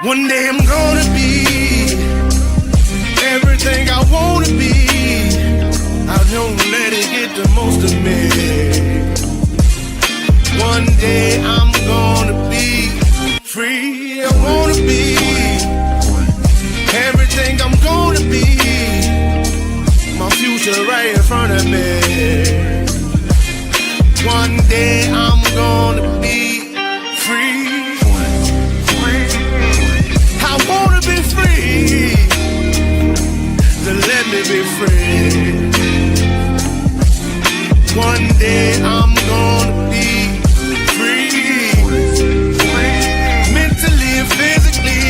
One day I'm gonna be everything I wanna be. I don't let it get the most of me. One day I'm gonna be free. I wanna be everything I'm gonna be. My future right in front of me. One day I'm gonna be free. I wanna be free. So let me be free. One day I'm gonna be free. Mentally and physically,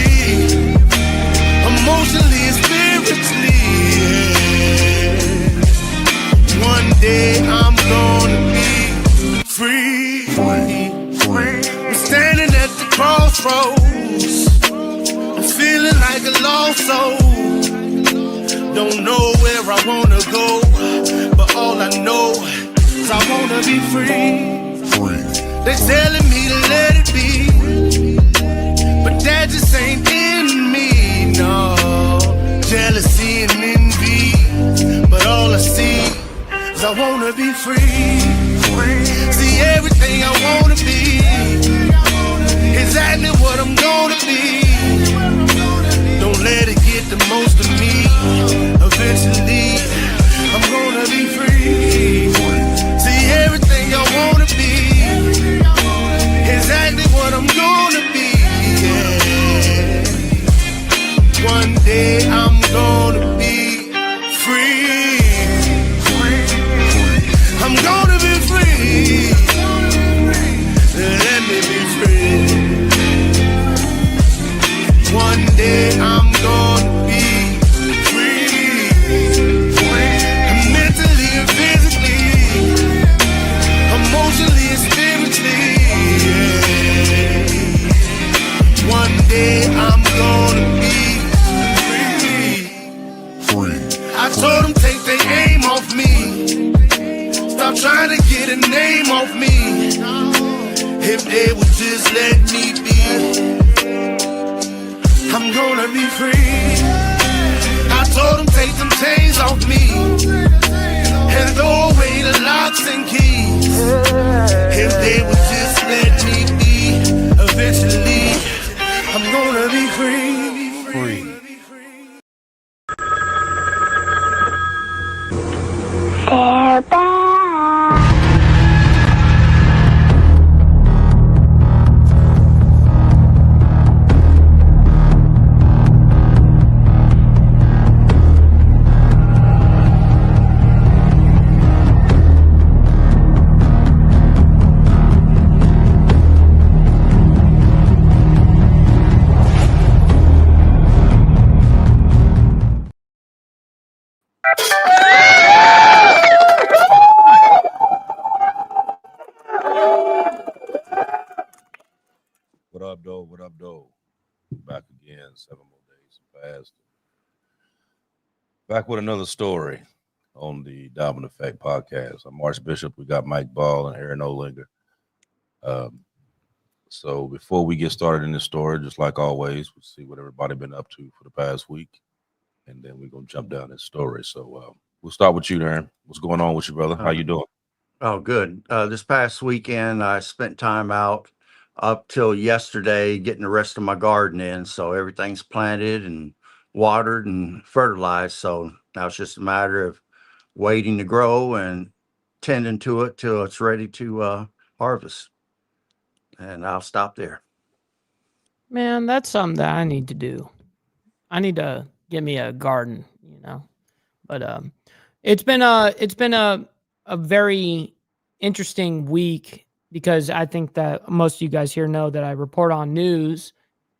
emotionally and spiritually. Yeah. One day I'm gonna be free. I'm standing at the crossroads. I'm feeling like a lost soul. Don't know where I wanna go, but all I know is I wanna be free. They're telling me to let it be, but that just ain't in me, no. Jealousy and envy, but all I see is I wanna be free. See everything I wanna be, exactly what I'm gonna be. Don't let it get the most of me. Eventually, I'm gonna be free. See everything I wanna be, exactly what I'm gonna be. Yeah. One day I'm gonna be free. I'm gonna be free. Let me be free. One day I'm gonna be free. Mentally and physically, emotionally and spiritually. Yeah. One day I'm gonna be free. I told them take their aim off me. Stop trying to get a name off me. If they would just let me be, I'm gonna be free. I told them take them chains off me and throw away the locks and keys. If they would just let me be, eventually I'm gonna be free. They're back. What up, though? Back again, 7 more days passed. Back with another story on the Dominant Effect podcast. I'm Marsh Bishop. We got Mike Ball and Aaron Olinger. So before we get started in this story, just like always, we'll see what everybody been up to for the past week, and then we're gonna jump down this story. So we'll start with you, Aaron. What's going on with you, brother? How you doing? Oh, good. This past weekend, I spent time out up till yesterday getting the rest of my garden in. So everything's planted and watered and fertilized. So now it's just a matter of waiting to grow and tending to it till it's ready to harvest. And I'll stop there. Man, that's something that I need to do. I need to get me a garden, you know. But it's been a very interesting week because I think that most of you guys here know that I report on news,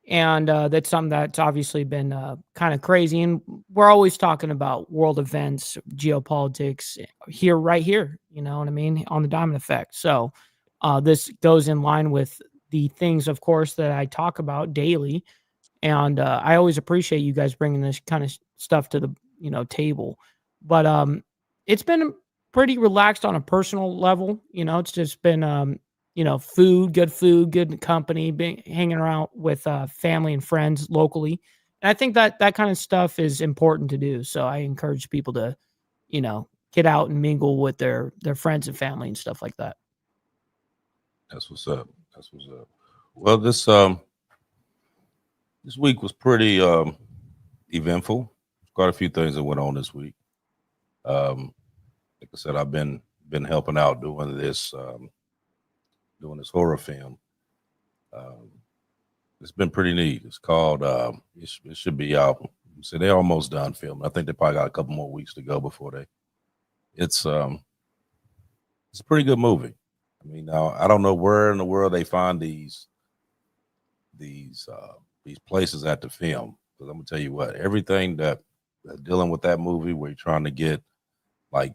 and that's something that's obviously been kind of crazy. And we're always talking about world events, geopolitics right here, you know what I mean, on the Diamond Effect. So this goes in line with the things, of course, that I talk about daily. And I always appreciate you guys bringing this kind of stuff to the table. But it's been pretty relaxed on a personal level. It's just been food, good company, being hanging around with family and friends locally. And I think that kind of stuff is important to do. So I encourage people to, get out and mingle with their friends and family and stuff like that. That's what's up. That's what's up. Well, this week was pretty eventful. Quite a few things that went on this week. Like I said, I've been helping out doing this horror film. It's been pretty neat. It's called it should be out. So they're almost done filming. I think they probably got a couple more weeks to go before they. It's a pretty good movie. I mean, now I don't know where in the world they find these places at the film. Because I'm gonna tell you what, everything that dealing with that movie, where you're trying to get like,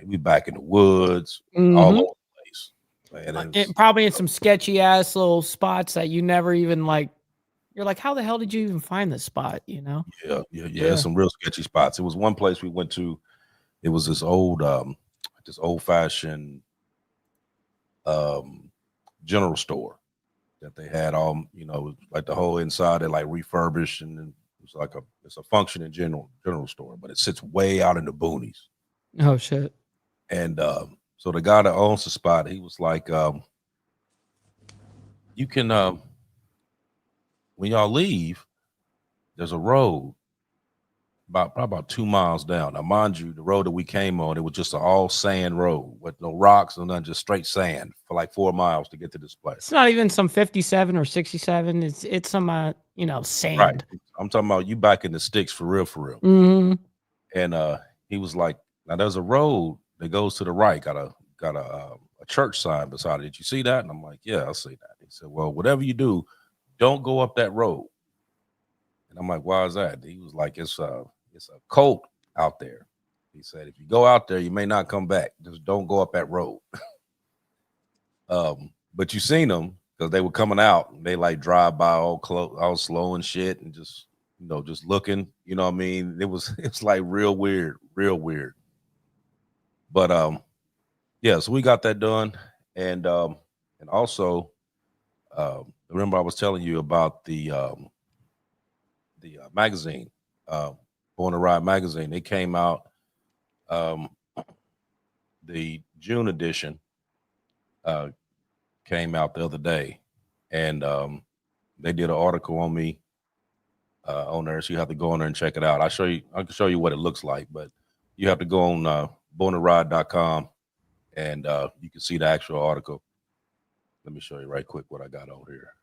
we back in the woods, all over the place. Man, And probably in some sketchy ass little spots that you never even like. You're like, how the hell did you even find this spot? Yeah. Some real sketchy spots. It was one place we went to. It was this old fashioned general store that they had all, like the whole inside they like refurbished, and then it's like it's a functioning general store, but it sits way out in the boonies. Oh shit. And so the guy that owns the spot, he was like, you can when y'all leave, there's a road probably about 2 miles down. Now, mind you, the road that we came on, it was just an all sand road with no rocks and nothing, just straight sand for like 4 miles to get to this place. It's not even some 57 or 67. It's some sand. Right. I'm talking about you back in the sticks for real. Mm-hmm. And he was like, now there's a road that goes to the right, got a church sign beside it. Did you see that? And I'm like, yeah, I see that. He said, well, whatever you do, don't go up that road. And I'm like, why is that? He was like, it's a cult out there. He said, if you go out there, you may not come back. Just don't go up that road. But you seen them because they were coming out and they like drive by all slow and shit and just, just looking, what I mean? It's like real weird. But yeah, so we got that done. And also, remember I was telling you about the magazine, Born to Ride magazine. They came out, the June edition came out the other day, and they did an article on me on there, so you have to go on there and check it out. I can show you what it looks like, but you have to go on borntoride.com and you can see the actual article. Let me show you right quick what I got on here.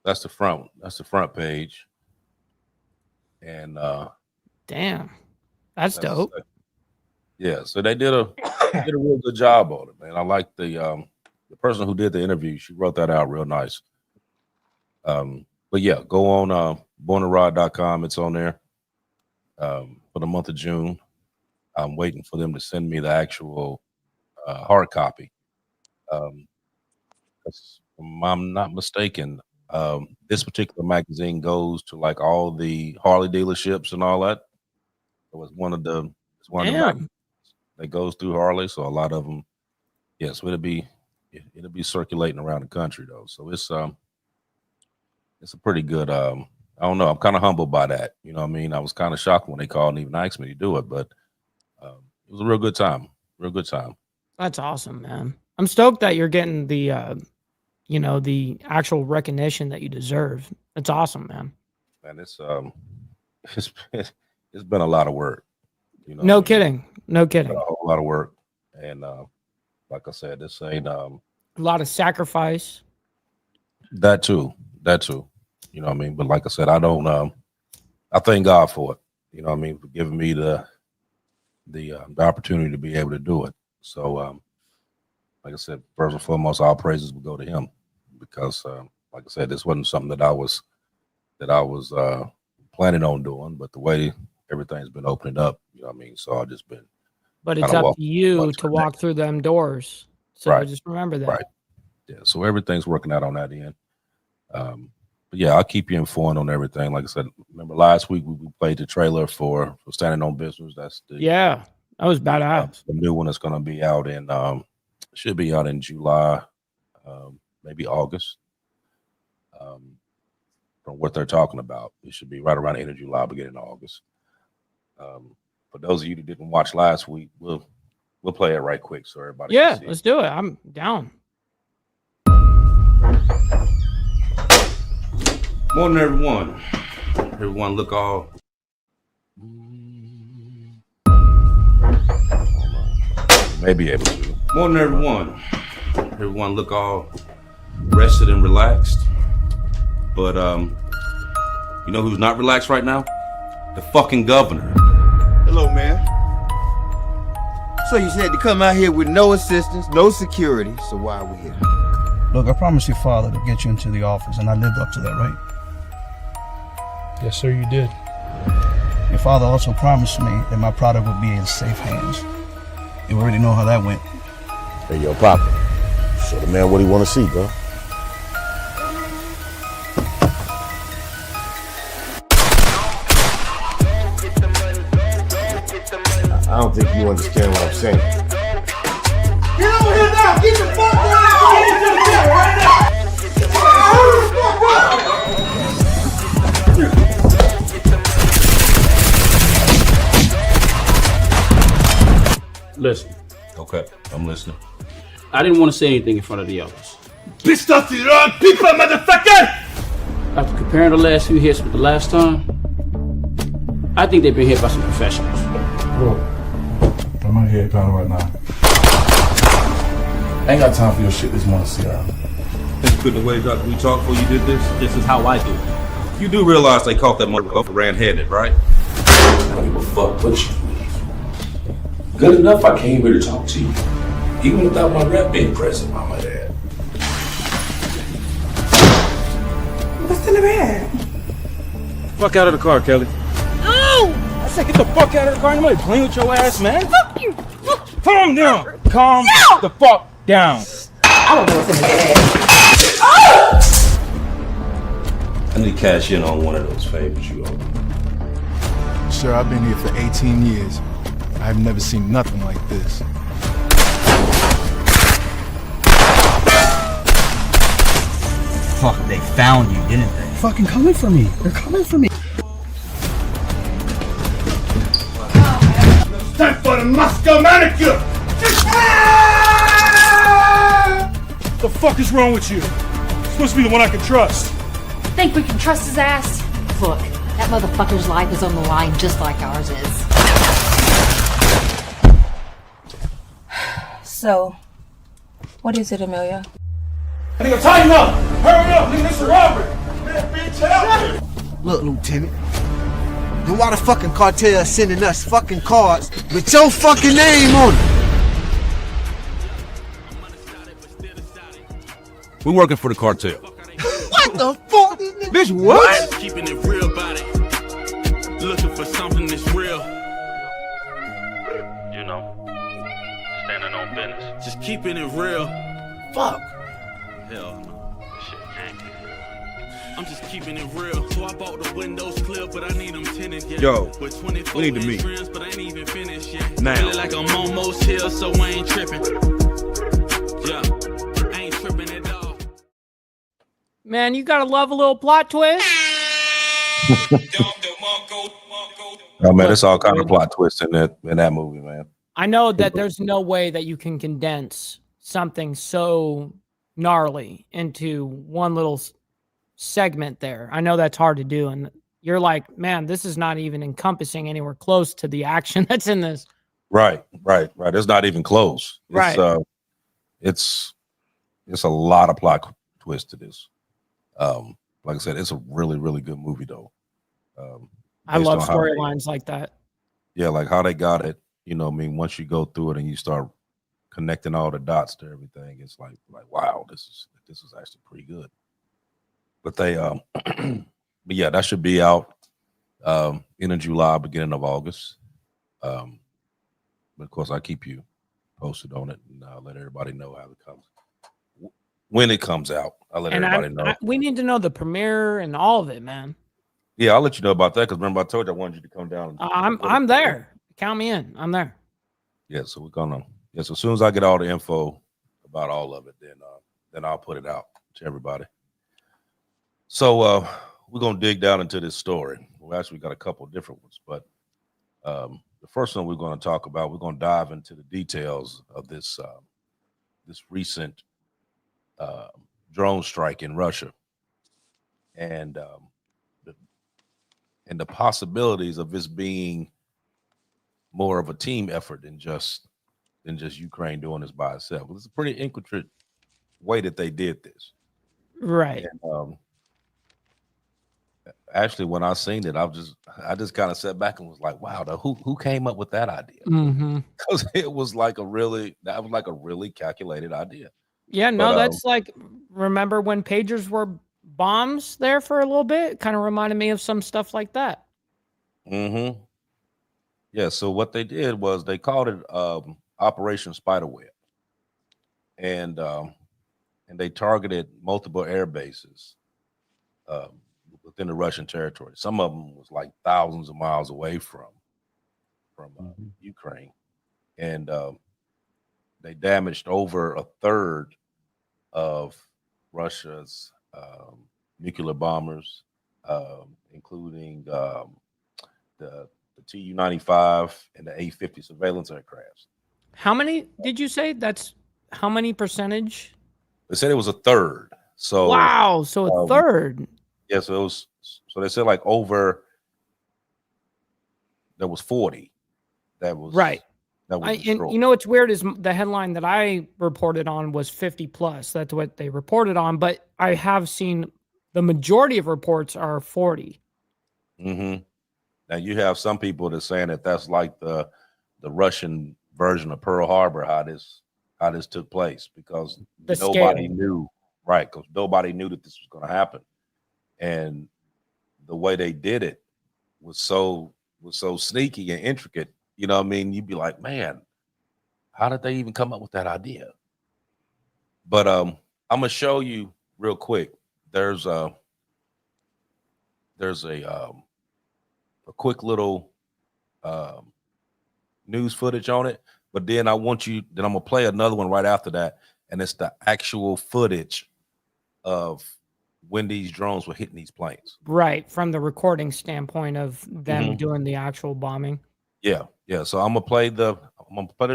That's the front page. And damn, that's dope. Yeah, so they did a real good job on it, man. I like the person who did the interview. She wrote that out real nice. But yeah, go on borntoride.com. It's on there for the month of June. I'm waiting for them to send me the actual hard copy. If I'm not mistaken, this particular magazine goes to like all the Harley dealerships and all that. It was one of the magazines that goes through Harley. So a lot of them, yes, it'll be circulating around the country though. So it's a pretty good. I don't know. I'm kind of humbled by that. You know what I mean? I was kind of shocked when they called and even asked me to do it, but it was a real good time. That's awesome, man. I'm stoked that you're getting the the actual recognition that you deserve. That's awesome, man. And it's been a lot of work. No kidding. A whole lot of work. And like I said, this ain't a lot of sacrifice. That too. You know what I mean? But like I said, I thank God for it. You know what I mean? For giving me the opportunity to be able to do it. So like I said, first and foremost, all praises will go to him, because like I said, this wasn't something that I was planning on doing, but the way everything's been opening up, you know what I mean? So I've just been. But it's up to you to walk through them doors. So right. Just remember that. Right. Yeah. So everything's working out on that end. But yeah, I'll keep you informed on everything. Like I said, remember last week we played the trailer for Standing on Business. That's that was badass. The new one that's going to be out in Should be out in July, maybe August. From what they're talking about, it should be right around the end of July, beginning of August. For those of you that didn't watch last week, we'll play it right quick so everybody can see. Let's do it. I'm down. Morning, everyone. Everyone look all. Maybe able to. Morning, everyone. Everyone look all rested and relaxed. But you know who's not relaxed right now? The fucking governor. Hello, man. So you said to come out here with no assistance, no security, so why are we here? Look, I promised your father to get you into the office, and I lived up to that, right? Yes, sir, you did. Your father also promised me that my product would be in safe hands. You already know how that went. Hey, yo, Papa, show the man what he want to see, bro. I don't think you understand what I'm saying. Get over here now! Get the fuck out! Get into the jail right now! Listen. Okay, I'm listening. I didn't want to say anything in front of the others. Pissed off the wrong people, motherfucker! After comparing the last few hits with the last time, I think they've been hit by some professionals. Bro, I'm out here kind of right now. I ain't got time for your shit this morning, Sierra. Think you couldn't wait up we talked before you did this? This is how I do it. You do realize they caught that motherfucker red-handed, right? I don't give a fuck what you believe. Good enough I came here to talk to you. Even without my rep being present, I might add. What's in the bag? Fuck out of the car, Kelly. No! I said get the fuck out of the car. Anybody playing with your ass, man? Fuck you! Calm down. Calm the fuck down. I don't know what's in the bag. I need to cash in on one of those favors you owe me. Sir, I've been here for 18 years. I've never seen nothing like this. Fuck, they found you, didn't they? Fucking coming for me. They're coming for me. Time for the Moscow manicure! What the fuck is wrong with you? You're supposed to be the one I can trust. Think we can trust his ass? Look, that motherfucker's life is on the line just like ours is. So, what is it, Amelia? Nigga, tighten up! Hurry up, nigga, this is a robbery! Man, bitch, help me! Look, Lieutenant, then why the fucking cartel is sending us fucking cards with your fucking name on it? We're working for the cartel. What the fuck? Bitch, what? Keeping it real about it. Looking for something that's real. You know, standing on business. Just keeping it real. Fuck. Hell no. Shit can't. I'm just keeping it real. So I bought the windows clear, but I need them tinted. Yeah. Yo, with 24 we need to meet. Rims, but I ain't even finished yet. Now. Feeling like I'm almost here, so I ain't tripping. Yeah, I ain't tripping at all. Man, you gotta love a little plot twist. Oh man, it's all kind of plot twists in that movie, man. I know that there's no way that you can condense something so gnarly into one little segment there. I know that's hard to do. And you're like, man, this is not even encompassing anywhere close to the action that's in this. Right. It's not even close. Right. It's a lot of plot twist to this. Like I said, it's a really, really good movie though. I love storylines like that. Yeah, like how they got it. You know, I mean, once you go through it and you start connecting all the dots to everything, it's like wow, this is actually pretty good. But they but yeah, that should be out end of July, beginning of August. But of course, I keep you posted on it and let everybody know how it comes. When it comes out, I'll let everybody know. We need to know the premiere and all of it, man. Yeah, I'll let you know about that because remember I told you I wanted you to come down. I'm there. Count me in. I'm there. Yeah, so we're gonna. Yeah, so as soon as I get all the info, about all of it, then I'll put it out to everybody. So we're gonna dig down into this story. We actually got a couple of different ones, but the first one we're going to talk about, we're going to dive into the details of this this recent drone strike in Russia, and the possibilities of this being more of a team effort than just Ukraine doing this by itself. It's a pretty intricate way that they did this, right? And, actually, when I seen it, I just kind of sat back and was like, "Wow, who came up with that idea?" Because it was like a really calculated idea. Yeah, no, that's like, remember when pagers were bombs there for a little bit? It kind of reminded me of some stuff like that. Yeah. So what they did was they called it Operation Spiderweb, and they targeted multiple air bases within the Russian territory. Some of them was like thousands of miles away from Ukraine, and they damaged over a third of Russia's nuclear bombers, including the Tu-95 and the A-50 surveillance aircrafts. How many did you say? That's how many percentage? They said it was a third. So wow, so a third. Yeah, so it was. So they said like over. There was 40. That was right. That was and you know what's weird is the headline that I reported on was 50 plus. That's what they reported on. But I have seen the majority of reports are 40. Now you have some people that are saying that that's like the Russian version of Pearl Harbor, how this took place, because nobody knew, right? Because nobody knew that this was going to happen, and the way they did it was so sneaky and intricate. You know what I mean? You'd be like, man, how did they even come up with that idea? But I'm gonna show you real quick. There's a quick little news footage on it, but then I'm gonna play another one right after that, and it's the actual footage of when these drones were hitting these planes. Right, from the recording standpoint of them doing the actual bombing. Yeah. So I'm gonna play the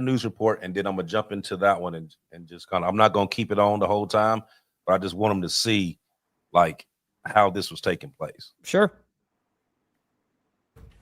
news report, and then I'm gonna jump into that one and just kind of, I'm not gonna keep it on the whole time, but I just want them to see like how this was taking place. Sure.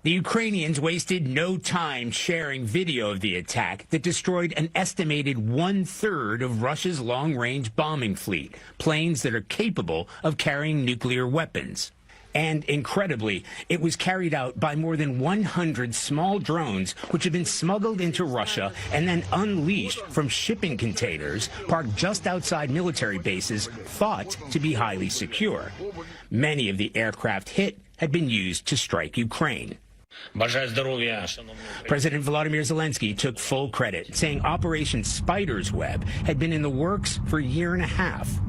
The Ukrainians wasted no time sharing video of the attack that destroyed an estimated 1/3 of Russia's long-range bombing fleet, planes that are capable of carrying nuclear weapons. And incredibly, it was carried out by more than 100 small drones, which have been smuggled into Russia and then unleashed from shipping containers parked just outside military bases thought to be highly secure. Many of the aircraft hit had been used to strike Ukraine. President Volodymyr Zelensky took full credit, saying Operation Spider's Web had been in the works for a year and a half,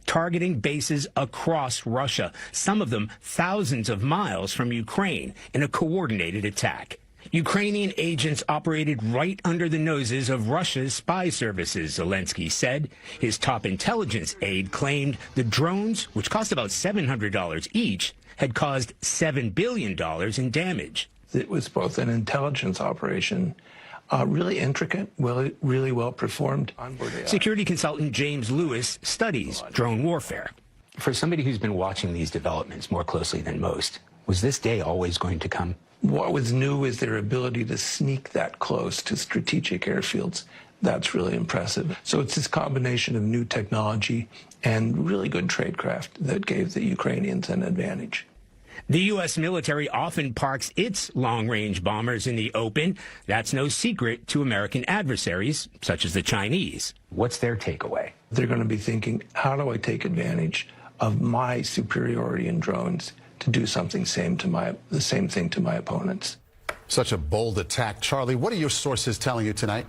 targeting bases across Russia, some of them thousands of miles from Ukraine, in a coordinated attack. Ukrainian agents operated right under the noses of Russia's spy services, Zelensky said. His top intelligence aide claimed the drones, which cost about $700 each, had caused $7 billion in damage. It was both an intelligence operation, really intricate, really well performed. Security consultant James Lewis studies drone warfare. For somebody who's been watching these developments more closely than most, was this day always going to come? What was new is their ability to sneak that close to strategic airfields. That's really impressive. So it's this combination of new technology and really good tradecraft that gave the Ukrainians an advantage. The U.S. military often parks its long-range bombers in the open. That's no secret to American adversaries, such as the Chinese. What's their takeaway? They're going to be thinking, how do I take advantage of my superiority in drones to do something the same thing to my opponents? Such a bold attack. Charlie, what are your sources telling you tonight?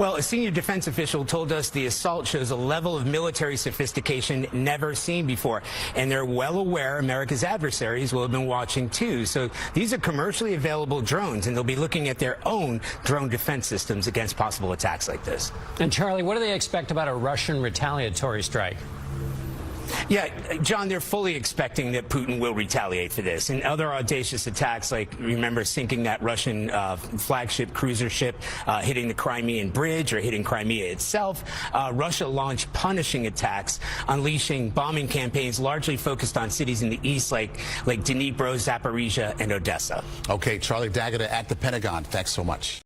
Well, a senior defense official told us the assault shows a level of military sophistication never seen before. And they're well aware America's adversaries will have been watching too. So these are commercially available drones, and they'll be looking at their own drone defense systems against possible attacks like this. And Charlie, what do they expect about a Russian retaliatory strike? Yeah, John, they're fully expecting that Putin will retaliate for this. And other audacious attacks, like, remember, sinking that Russian flagship cruiser ship, hitting the Crimean Bridge or hitting Crimea itself. Russia launched punishing attacks, unleashing bombing campaigns largely focused on cities in the east like Dnipro, Zaporizhia, and Odessa. Okay, Charlie D'Agata at the Pentagon. Thanks so much.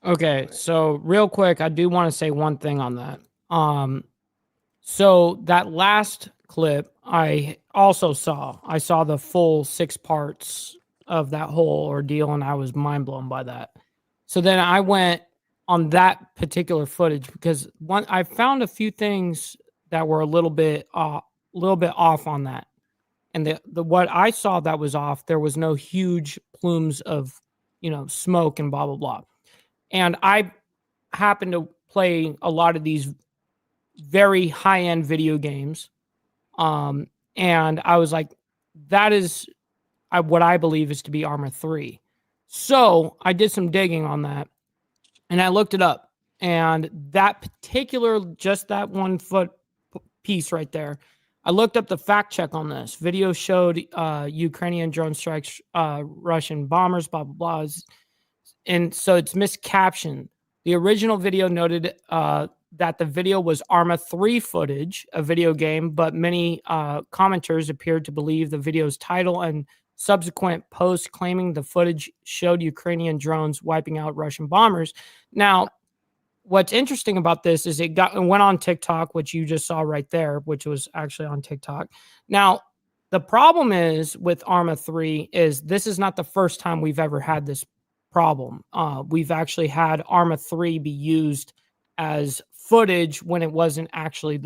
Okay, so real quick, I do want to say one thing on that. So that last clip I also saw. I saw the full 6 parts of that whole ordeal, and I was mind blown by that. So then I went on that particular footage because I found a few things that were a little bit off on that. And the what I saw that was off, there was no huge plumes of, smoke and blah blah blah. And I happen to play a lot of these very high-end video games. And I was like, that is what I believe is to be Arma 3. So I did some digging on that, and I looked it up. And that particular, just that 1 foot piece right there, I looked up the fact check on this. Video showed Ukrainian drone strikes Russian bombers, blah, blah, blah. And so it's miscaptioned. The original video noted that the video was Arma 3 footage, a video game, but many commenters appeared to believe the video's title and subsequent posts claiming the footage showed Ukrainian drones wiping out Russian bombers. Now, what's interesting about this is it went on TikTok, which you just saw right there, which was actually on TikTok. Now, the problem is with Arma 3 is this is not the first time we've ever had this problem. We've actually had Arma 3 be used as footage when it wasn't actually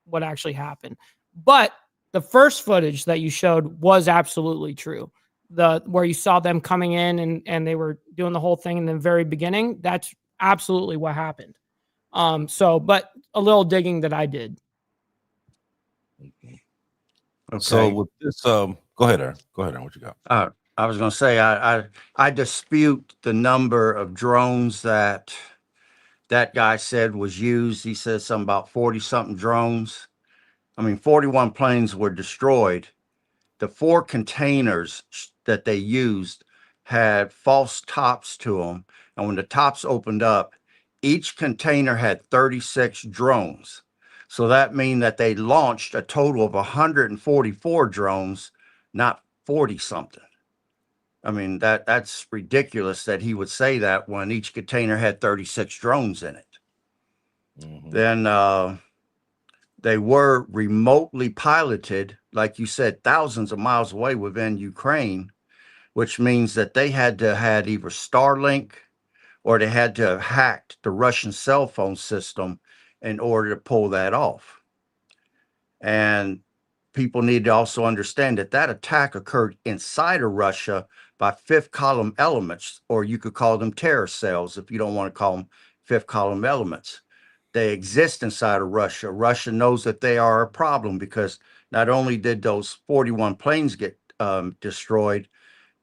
what actually happened. But the first footage that you showed was absolutely true. Where you saw them coming in and they were doing the whole thing in the very beginning, that's absolutely what happened. But a little digging that I did. Okay. So with this, go ahead, Aaron. Go ahead, Aaron. What you got? I was going to say I dispute the number of drones that that guy said was used. He said something about 40 something drones. 41 planes were destroyed. The 4 containers that they used had false tops to them. And when the tops opened up, each container had 36 drones. So that means that they launched a total of 144 drones, not 40 something. That's ridiculous that he would say that when each container had 36 drones in it. Then they were remotely piloted, like you said, thousands of miles away within Ukraine, which means that they had to have either Starlink or they had to have hacked the Russian cell phone system in order to pull that off. And people need to also understand that that attack occurred inside of Russia by fifth column elements, or you could call them terror cells if you don't want to call them fifth column elements. They exist inside of Russia. Russia knows that they are a problem because not only did those 41 planes get destroyed,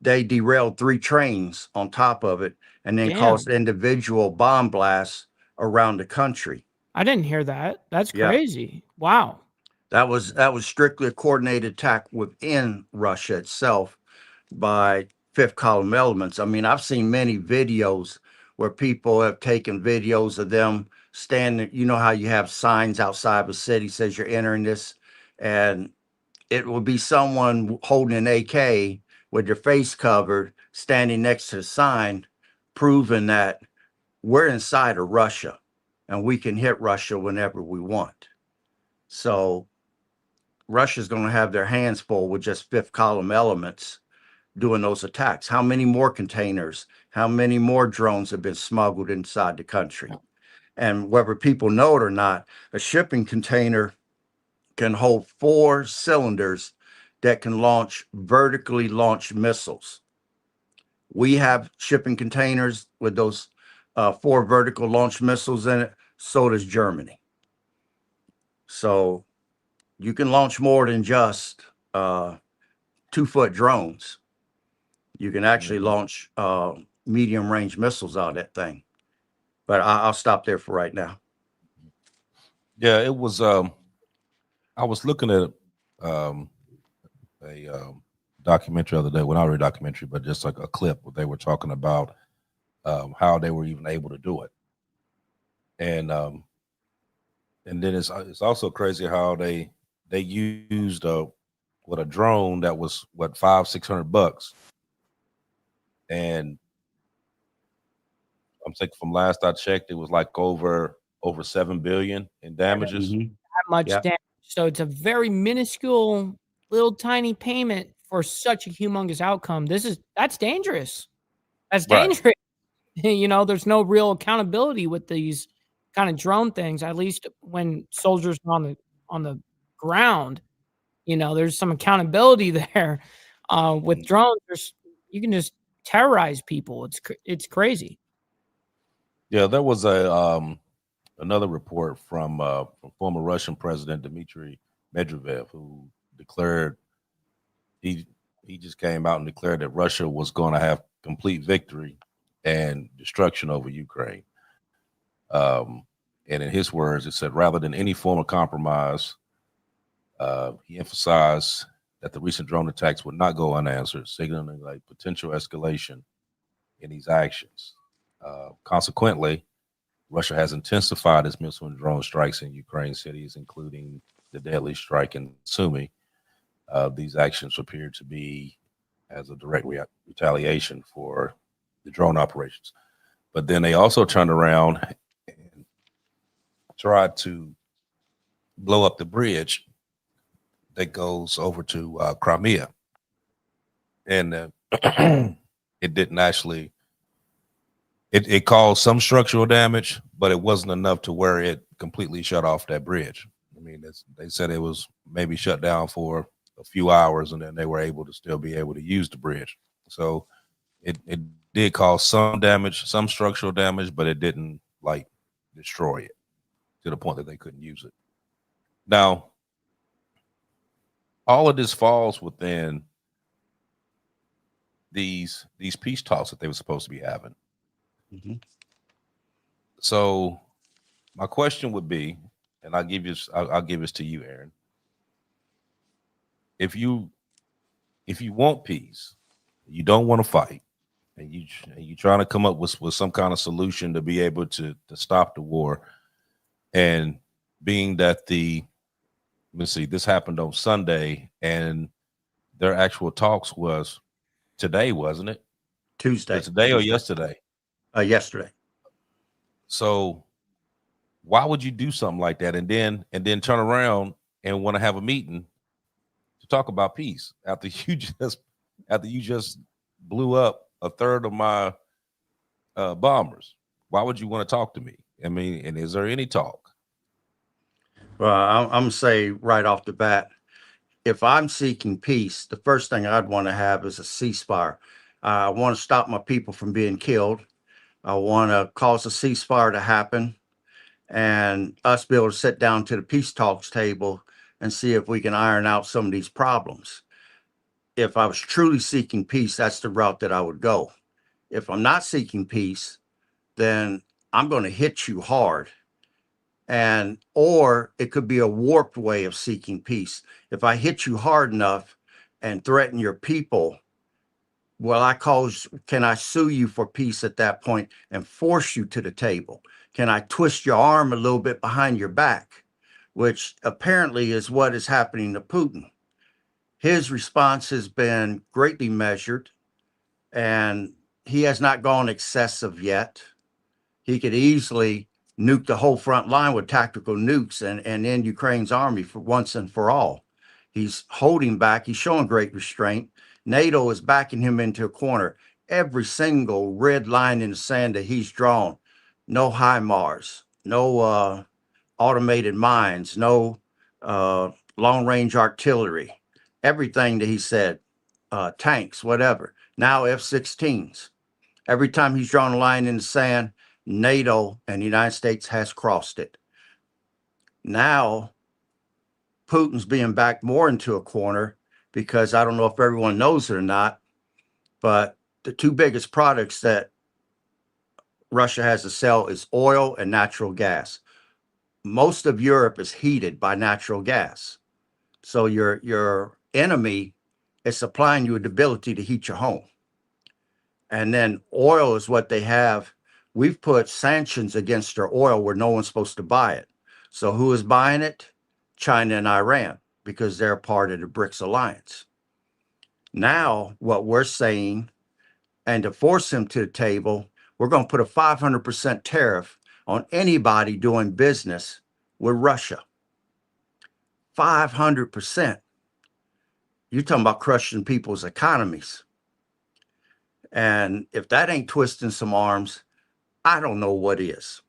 they derailed 3 trains on top of it and then caused individual bomb blasts around the country. I didn't hear that. That's Yeah. crazy. Wow. That was strictly a coordinated attack within Russia itself by fifth column elements. I've seen many videos where people have taken videos of them standing. You know how you have signs outside of a city says you're entering this, and it will be someone holding an AK with their face covered, standing next to the sign, proving that we're inside of Russia and we can hit Russia whenever we want. So Russia's going to have their hands full with just fifth column elements doing those attacks. How many more containers, how many more drones have been smuggled inside the country? And whether people know it or not, a shipping container can hold 4 cylinders that can launch vertically launched missiles. We have shipping containers with those 4 vertical launch missiles in it. So does Germany. So you can launch more than just 2-foot drones. You can actually launch medium range missiles out of that thing. But I'll stop there for right now. Yeah, it was. I was looking at a documentary the other day. Well, not a documentary, but just like a clip where they were talking about how they were even able to do it, and then it's also crazy how they used a drone that was $500-600, and I'm thinking from last I checked, it was like over $7 billion in damages. That much damage. So it's a very minuscule, little tiny payment for such a humongous outcome. That's dangerous. That's dangerous. There's no real accountability with these kind of drone things. At least when soldiers are on the ground, there's some accountability there. With drones, you can just terrorize people. It's crazy. Yeah, there was another report from former Russian President Dmitry Medvedev, who declared he just came out and declared that Russia was going to have complete victory and destruction over Ukraine. And in his words, it said, rather than any form of compromise, he emphasized that the recent drone attacks would not go unanswered, signaling like potential escalation in these actions. Consequently, Russia has intensified its missile and drone strikes in Ukraine cities, including the deadly strike in Sumy. These actions appear to be as a direct retaliation for the drone operations. But then they also turned around and tried to blow up the bridge that goes over to Crimea. And it didn't actually, it caused some structural damage, but it wasn't enough to where it completely shut off that bridge. They said it was maybe shut down for a few hours, and then they were able to still be able to use the bridge. So it did cause some damage, some structural damage, but it didn't like destroy it to the point that they couldn't use it. Now, all of this falls within these peace talks that they were supposed to be having. So my question would be, and I'll give this to you, Aaron. If you want peace, you don't want to fight, and you trying to come up with some kind of solution to be able to stop the war, and being that this happened on Sunday, and their actual talks was today, wasn't it? Tuesday. Today or yesterday? Yesterday. So why would you do something like that and then turn around and want to have a meeting to talk about peace after you just blew up a third of my bombers? Why would you want to talk to me? I mean, and is there any talk? Well, I'm gonna say right off the bat, if I'm seeking peace, the first thing I'd want to have is a ceasefire. I want to stop my people from being killed. I want to cause a ceasefire to happen and us be able to sit down to the peace talks table and see if we can iron out some of these problems. If I was truly seeking peace, that's the route that I would go. If I'm not seeking peace, then I'm going to hit you hard. Or it could be a warped way of seeking peace. If I hit you hard enough and threaten your people, can I sue you for peace at that point and force you to the table? Can I twist your arm a little bit behind your back, which apparently is what is happening to Putin. His response has been greatly measured, and he has not gone excessive yet. He could easily nuke the whole front line with tactical nukes and end Ukraine's army for once and for all. He's holding back. He's showing great restraint. NATO is backing him into a corner. Every single red line in the sand that he's drawn, no HIMARS, no automated mines, no long-range artillery, everything that he said, tanks, whatever. Now F-16s. Every time he's drawn a line in the sand, NATO and the United States has crossed it. Now, Putin's being backed more into a corner because I don't know if everyone knows it or not, but the two biggest products that Russia has to sell is oil and natural gas. Most of Europe is heated by natural gas. So your enemy is supplying you with the ability to heat your home. And then oil is what they have. We've put sanctions against their oil where no one's supposed to buy it. So who is buying it? China and Iran, because they're part of the BRICS alliance. Now, what we're saying, and to force them to the table, we're going to put a 500% tariff on anybody doing business with Russia. 500%. You're talking about crushing people's economies. And if that ain't twisting some arms, I don't know what is.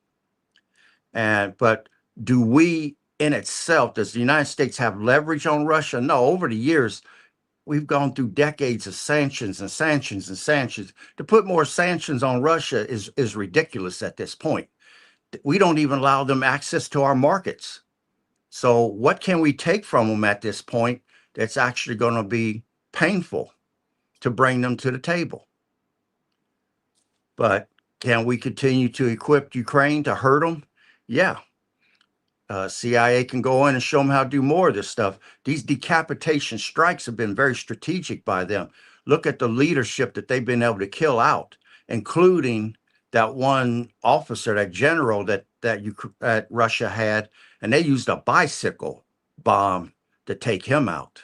But do we in itself, does the United States have leverage on Russia? No, over the years, we've gone through decades of sanctions and sanctions and sanctions. To put more sanctions on Russia is ridiculous at this point. We don't even allow them access to our markets. So what can we take from them at this point that's actually going to be painful to bring them to the table? But can we continue to equip Ukraine to hurt them? Yeah. CIA can go in and show them how to do more of this stuff. These decapitation strikes have been very strategic by them. Look at the leadership that they've been able to kill out, including that one officer, that general that Russia had, and they used a bicycle bomb to take him out.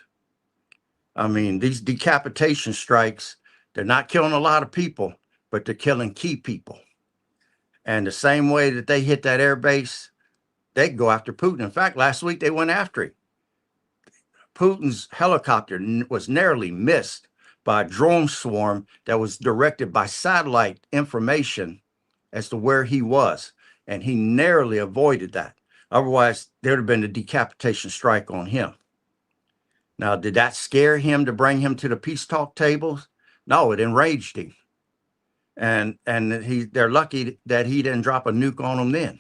I mean, these decapitation strikes, they're not killing a lot of people, but they're killing key people. And the same way that they hit that air base, they go after Putin. In fact, last week they went after him. Putin's helicopter was narrowly missed by a drone swarm that was directed by satellite information as to where he was. And he narrowly avoided that. Otherwise, there would have been a decapitation strike on him. Now, did that scare him to bring him to the peace talk tables? No, it enraged him. And they're lucky that he didn't drop a nuke on them then.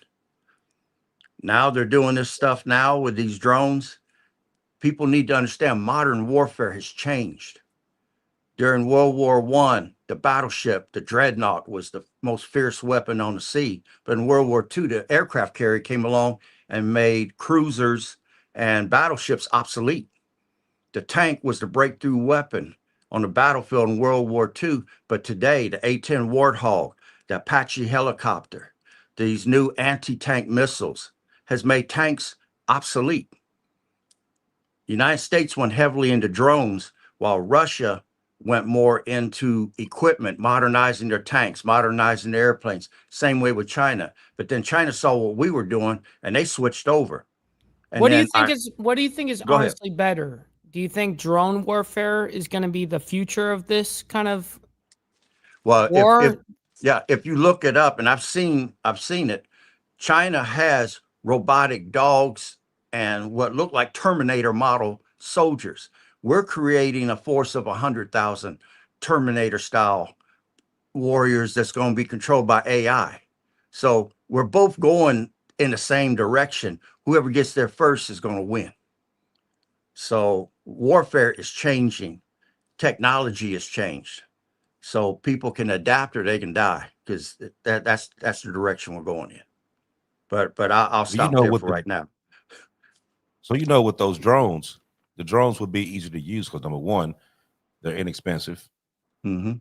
Now they're doing this stuff now with these drones. People need to understand modern warfare has changed. During World War I, the battleship, the dreadnought, was the most fierce weapon on the sea. But in World War II, the aircraft carrier came along and made cruisers and battleships obsolete. The tank was the breakthrough weapon on the battlefield in World War II. But today, the A-10 Warthog, the Apache helicopter, these new anti-tank missiles has made tanks obsolete. The United States went heavily into drones, while Russia went more into equipment, modernizing their tanks, modernizing their airplanes. Same way with China. But then China saw what we were doing, and they switched over. And what do you then think is Go ahead. honestly better? Do you think drone warfare is going to be the future of this kind of Well, war? if you look it up, and I've seen it, China has robotic dogs and what look like Terminator model soldiers. We're creating a force of 100,000 Terminator style warriors that's going to be controlled by AI. So we're both going in the same direction. Whoever gets there first is going to win. So warfare is changing. Technology has changed. So people can adapt or they can die, because that's the direction we're going in. But I'll stop there for right now. So with those drones, the drones would be easy to use because number one, they're inexpensive, and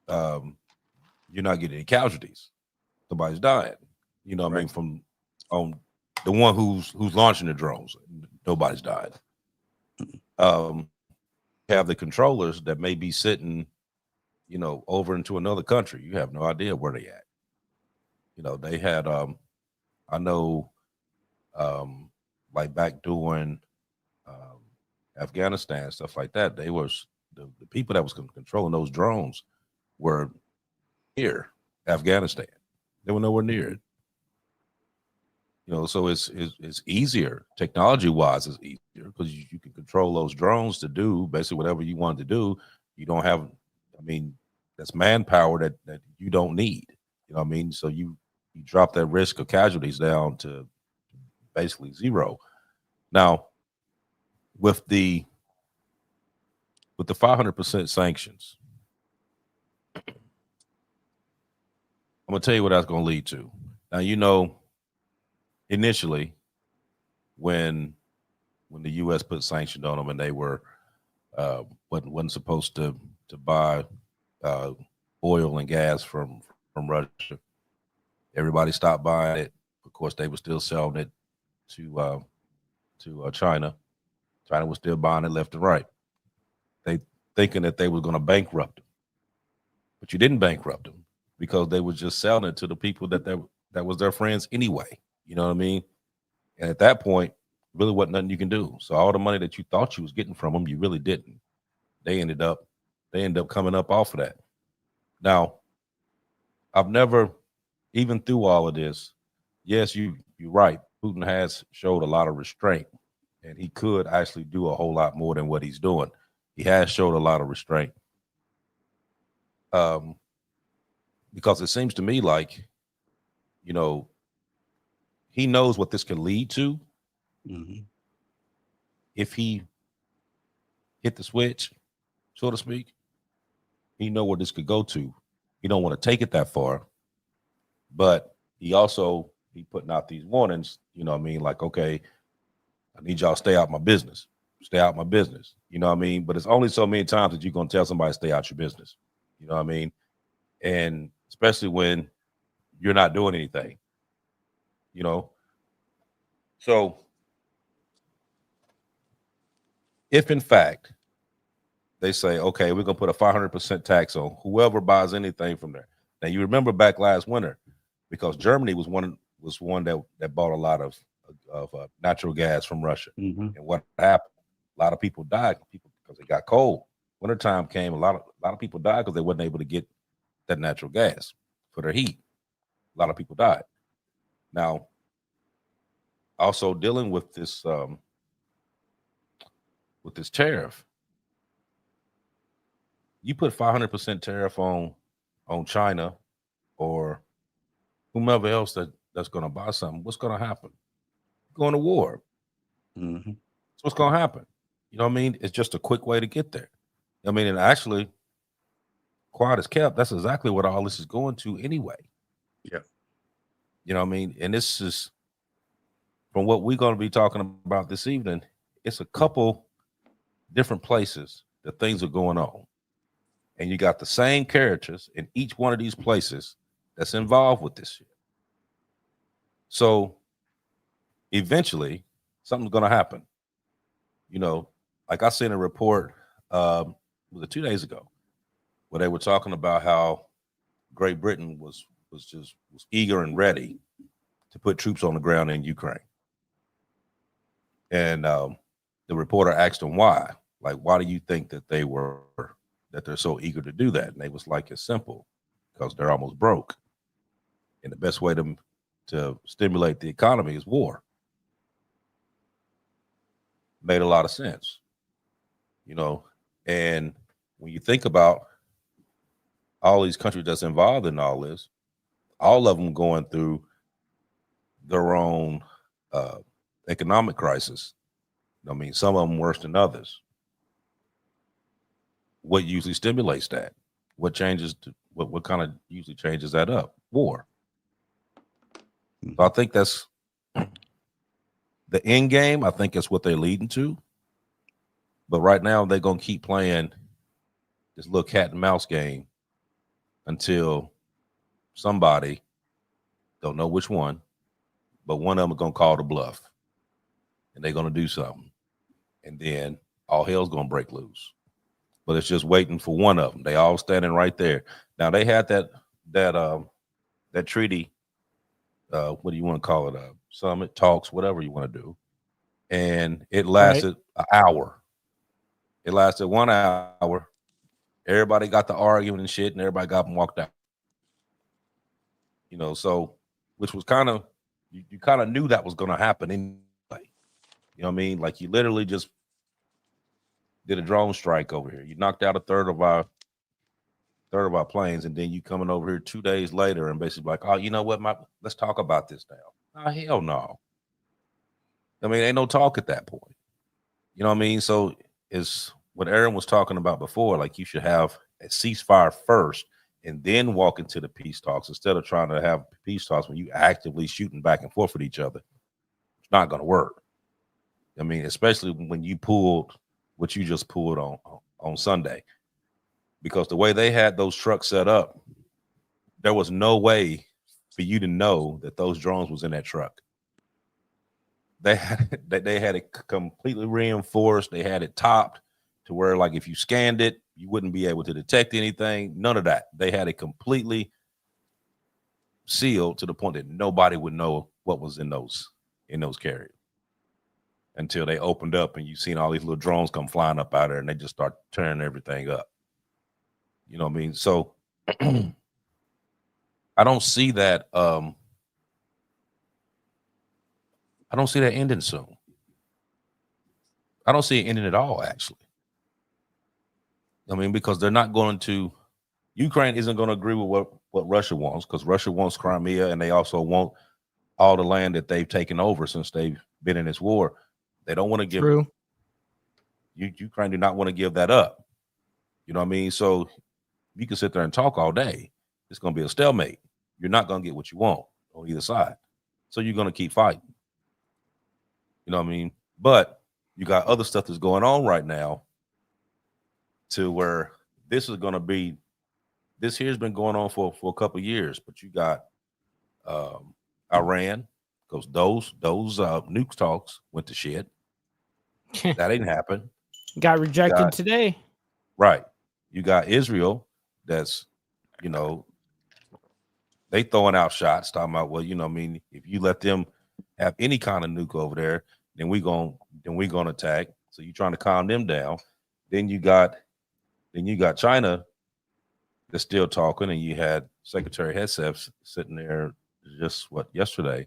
you're not getting any casualties. Nobody's dying. You know what I mean? From the one who's launching the drones, nobody's died. Have the controllers that may be sitting, over into another country. You have no idea where they at. They had I know like back during Afghanistan, stuff like that, they was the people that was controlling those drones were near Afghanistan. They were nowhere near it. So it's easier, technology wise, it's easier because you can control those drones to do basically whatever you want to do. You don't have, that's manpower that you don't need. You know what I mean? So you drop that risk of casualties down to basically zero. Now, with the 500% sanctions, I'm gonna tell you what that's gonna lead to. Now, initially, when the U.S. put sanctions on them and they were wasn't supposed to buy oil and gas from Russia, everybody stopped buying it. Of course, they were still selling it to China. China was still buying it left and right. They thinking that they were going to bankrupt them, but you didn't bankrupt them because they were just selling it to the people that was their friends anyway. You know what I mean? And at that point, really wasn't nothing you can do. So all the money that you thought you was getting from them, you really didn't. They ended up coming up off of that. Now, I've never, even through all of this, yes, you're right. Putin has showed a lot of restraint, and he could actually do a whole lot more than what he's doing. He has showed a lot of restraint. Because it seems to me like, he knows what this can lead to if he hit the switch, so to speak. He know where this could go to. He don't want to take it that far, but he putting out these warnings. You know what I mean? Like, okay, I need y'all to stay out my business. Stay out my business. You know what I mean? But it's only so many times that you're gonna tell somebody to stay out your business. You know what I mean? And especially when you're not doing anything. So if in fact they say, okay, we're gonna put a 500% tax on whoever buys anything from there. Now you remember back last winter, because Germany was one that bought a lot of natural gas from Russia. And what happened? A lot of people died because it got cold. Wintertime came, a lot of people died because they wasn't able to get that natural gas for their heat. A lot of people died. Now, also dealing with this tariff, you put 500% tariff on China or whomever else that's going to buy something. What's going to happen? Going to war. So what's going to happen? You know what I mean? It's just a quick way to get there. I mean, and actually, quiet as kept, that's exactly what all this is going to anyway. Yeah. You know what I mean? And this is from what we're going to be talking about this evening. It's a couple different places that things are going on. And you got the same characters in each one of these places that's involved with this shit. So eventually something's going to happen. You know, like I seen a report, was it 2 days ago, where they were talking about how Great Britain was eager and ready to put troops on the ground in Ukraine. And the reporter asked them why. Like, why do you think that they're so eager to do that? And they was like, it's simple, because they're almost broke. And the best way to stimulate the economy is war. Made a lot of sense, you know. And when you think about all these countries that's involved in all this, all of them going through their own economic crisis. I mean, some of them worse than others. What usually stimulates that? What changes? What kind of usually changes that up? War. So I think that's the end game. I think that's what they're leading to. But right now, they're going to keep playing this little cat and mouse game until somebody, don't know which one, but one of them is going to call the bluff. And they're going to do something. And then all hell's going to break loose. But it's just waiting for one of them. They all standing right there. Now, they had that treaty, what do you want to call it? Summit, talks, whatever you want to do. And it lasted an hour. It lasted 1 hour. Everybody got the argument and shit, and everybody got up and walked out. You know, so, which was kind of, you kind of knew that was going to happen anyway. You know what I mean? Like, you literally just did a drone strike over here. You knocked out a third of our planes, and then you coming over here 2 days later and basically like, oh, you know what? Let's talk about this now. Oh, hell no. I mean, ain't no talk at that point. You know what I mean? So it's what Aaron was talking about before. Like, you should have a ceasefire first and then walk into the peace talks instead of trying to have peace talks when you actively shooting back and forth with each other. It's not going to work. I mean, especially when you pulled what you just pulled on Sunday, because the way they had those trucks set up, there was no way for you to know that those drones was in that truck. They had it completely reinforced. They had it topped to where, like, if you scanned it, you wouldn't be able to detect anything. None of that. They had it completely sealed to the point that nobody would know what was in those carriers until they opened up and you've seen all these little drones come flying up out there and they just start tearing everything up. You know what I mean? So I don't see that. I don't see that ending soon. I don't see it ending at all, actually. I mean, because they're not going to, Ukraine isn't going to agree with what Russia wants, because Russia wants Crimea and they also want all the land that they've taken over since they've been in this war. They don't want to give Ukraine do not want to give that up. You know what I mean? So you can sit there and talk all day. It's going to be a stalemate. You're not going to get what you want on either side. So you're going to keep fighting. You know what I mean? But you got other stuff that's going on right now to where this is going to be, this here's been going on for a couple of years, but you got Iran, because those nukes talks went to shit. That didn't happen. Got rejected today. Right. You got Israel that's, you know, they throwing out shots talking about, well, you know, I mean, if you let them have any kind of nuke over there, then we're gonna attack. So you're trying to calm them down. Then you got China that's still talking, and you had Secretary Hegseth sitting there just yesterday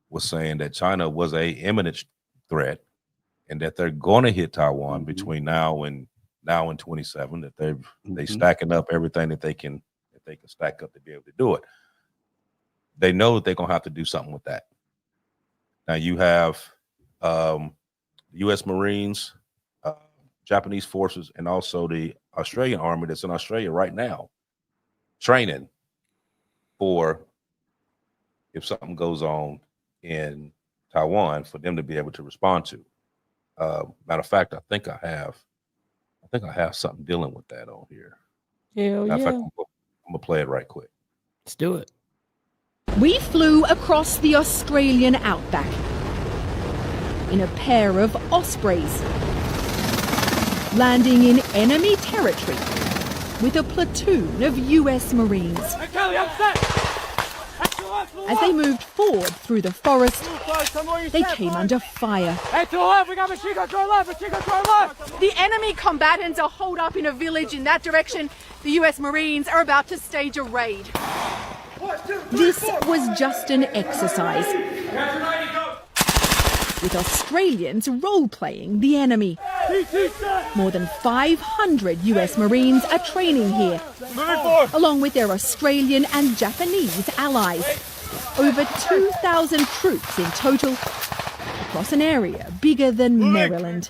was saying that China was a imminent threat and that they're going to hit Taiwan between now and 27, that they stacking up everything that they can stack up to be able to do it. They know that they're going to have to do something with that. Now you have U.S. Marines, Japanese forces, and also the Australian army that's in Australia right now, training for if something goes on in Taiwan for them to be able to respond to. Matter of fact, I think I have something dealing with that on here. Hell Matter of yeah. fact, I'm gonna play it right quick. Let's do it. We flew across the Australian outback in a pair of Ospreys, landing in enemy territory with a platoon of US Marines. As they moved forward through the forest, they came under fire. Hey, to the left, we got machine gun to our left, machine gun to our left. The enemy combatants are holed up in a village in that direction. The US Marines are about to stage a raid. This was just an exercise, with Australians role-playing the enemy. More than 500 US Marines are training here, along with their Australian and Japanese allies. Over 2,000 troops in total, across an area bigger than Maryland.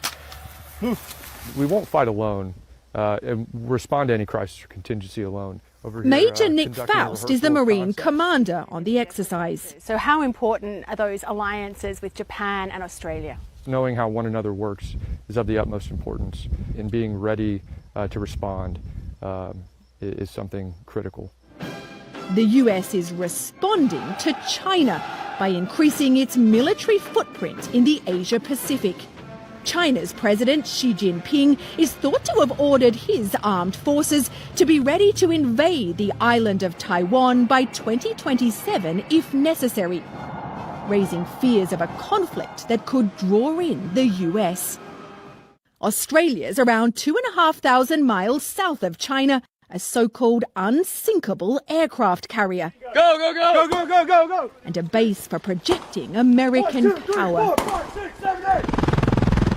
We won't fight alone and respond to any crisis or contingency alone. Over here, Major Nick conducting a Faust is the rehearsal of Marine concepts. commander on the exercise. So how important are those alliances with Japan and Australia? Knowing how one another works is of the utmost importance, and being ready to respond is something critical. The US is responding to China by increasing its military footprint in the Asia-Pacific. China's President Xi Jinping is thought to have ordered his armed forces to be ready to invade the island of Taiwan by 2027 if necessary, raising fears of a conflict that could draw in the US. Australia's around 2,500 miles south of China, a so-called unsinkable aircraft carrier. Go, go, go! Go, go, go, go, go! And a base for projecting American power. 1, 2, 3, 4, 5, 6, 7, 8.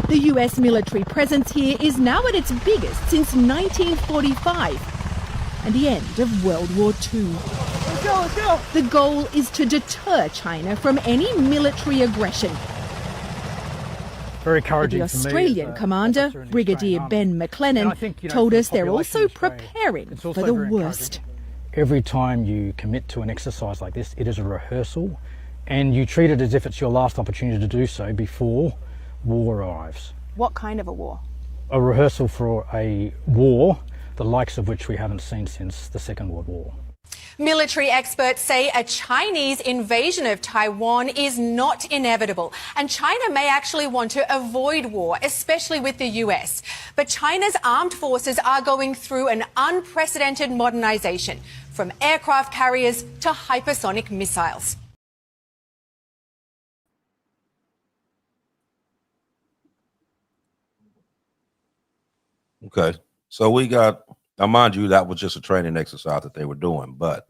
The US military presence here is now at its biggest since 1945 and the end of World War II. Let's go, let's go! The goal is to deter China from any military aggression. Very encouraging The for me Australian as a commander, officer in the Brigadier Australian Ben Army. McLennan, And I think, told for us the they're population also of Australia, preparing it's for also the very worst. Every time you commit to an exercise like this, it is a rehearsal, and you treat it as if it's your last opportunity to do so before war arrives. What kind of a war? A rehearsal for a war, the likes of which we haven't seen since the Second World War. Military experts say a Chinese invasion of Taiwan is not inevitable, and China may actually want to avoid war, especially with the US. But China's armed forces are going through an unprecedented modernization, from aircraft carriers to hypersonic missiles. Okay, so we got. Now, mind you, that was just a training exercise that they were doing, but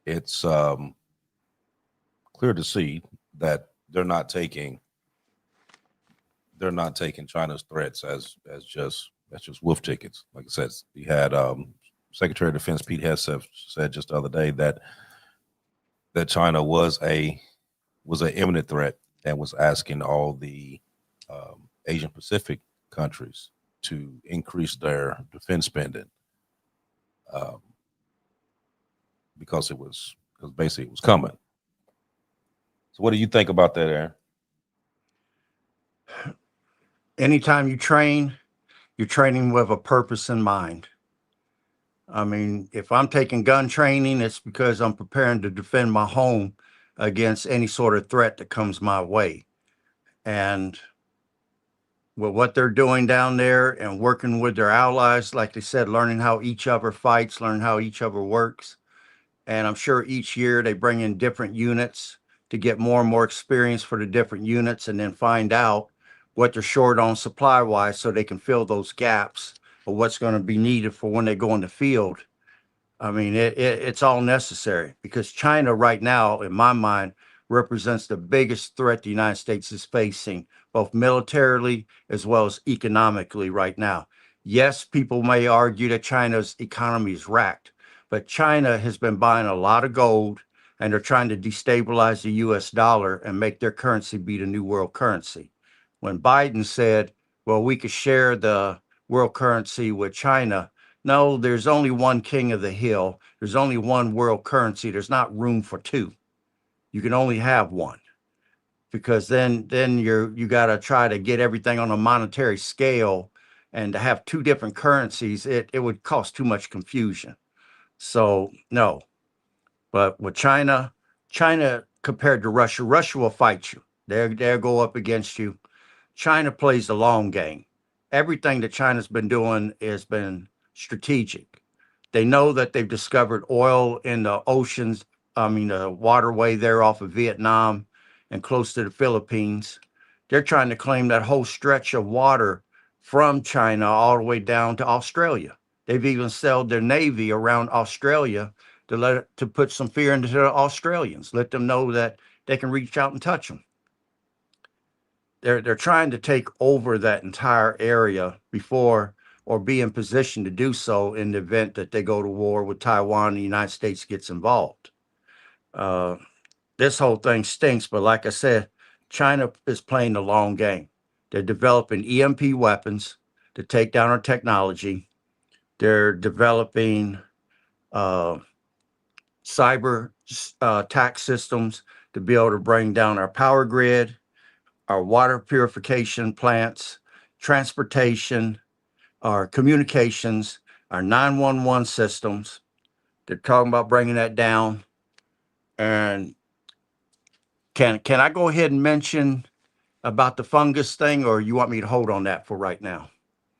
it's clear to see that they're not taking China's threats as just wolf tickets. Like I said, we had Secretary of Defense Pete Hegseth said just the other day that China was an imminent threat and was asking all the Asian Pacific countries to increase their defense spending because it was coming. So what do you think about that, Aaron? Anytime you train, you're training with a purpose in mind. I mean, if I'm taking gun training, it's because I'm preparing to defend my home against any sort of threat that comes my way. And with what they're doing down there and working with their allies, like they said, learning how each other fights, learning how each other works. And I'm sure each year they bring in different units to get more and more experience for the different units, and then find out what they're short on supply wise so they can fill those gaps of what's going to be needed for when they go in the field. I mean, it's all necessary, because China right now, in my mind, represents the biggest threat the United States is facing, both militarily as well as economically right now. Yes, people may argue that China's economy is wrecked, but China has been buying a lot of gold, and they're trying to destabilize the US dollar and make their currency be the new world currency. When Biden said, well, we could share the world currency with China. No, there's only one king of the hill. There's only one world currency. There's not room for two. You can only have one, because then you got to try to get everything on a monetary scale, and to have two different currencies, it would cause too much confusion. So no. But with China compared to Russia will fight you. They'll go up against you. China plays the long game. Everything that China's been doing has been strategic. They know that they've discovered oil in the oceans, the waterway there off of Vietnam and close to the Philippines. They're trying to claim that whole stretch of water from China all the way down to Australia. They've even sailed their navy around Australia to put some fear into the Australians, let them know that they can reach out and touch them. They're trying to take over that entire area before, or be in position to do so in the event that they go to war with Taiwan and the United States gets involved. This whole thing stinks, but like I said, China is playing the long game. They're developing EMP weapons to take down our technology. They're developing cyber attack systems to be able to bring down our power grid, our water purification plants, transportation, our communications, our 911 systems. They're talking about bringing that down. And can I go ahead and mention about the fungus thing, or you want me to hold on that for right now?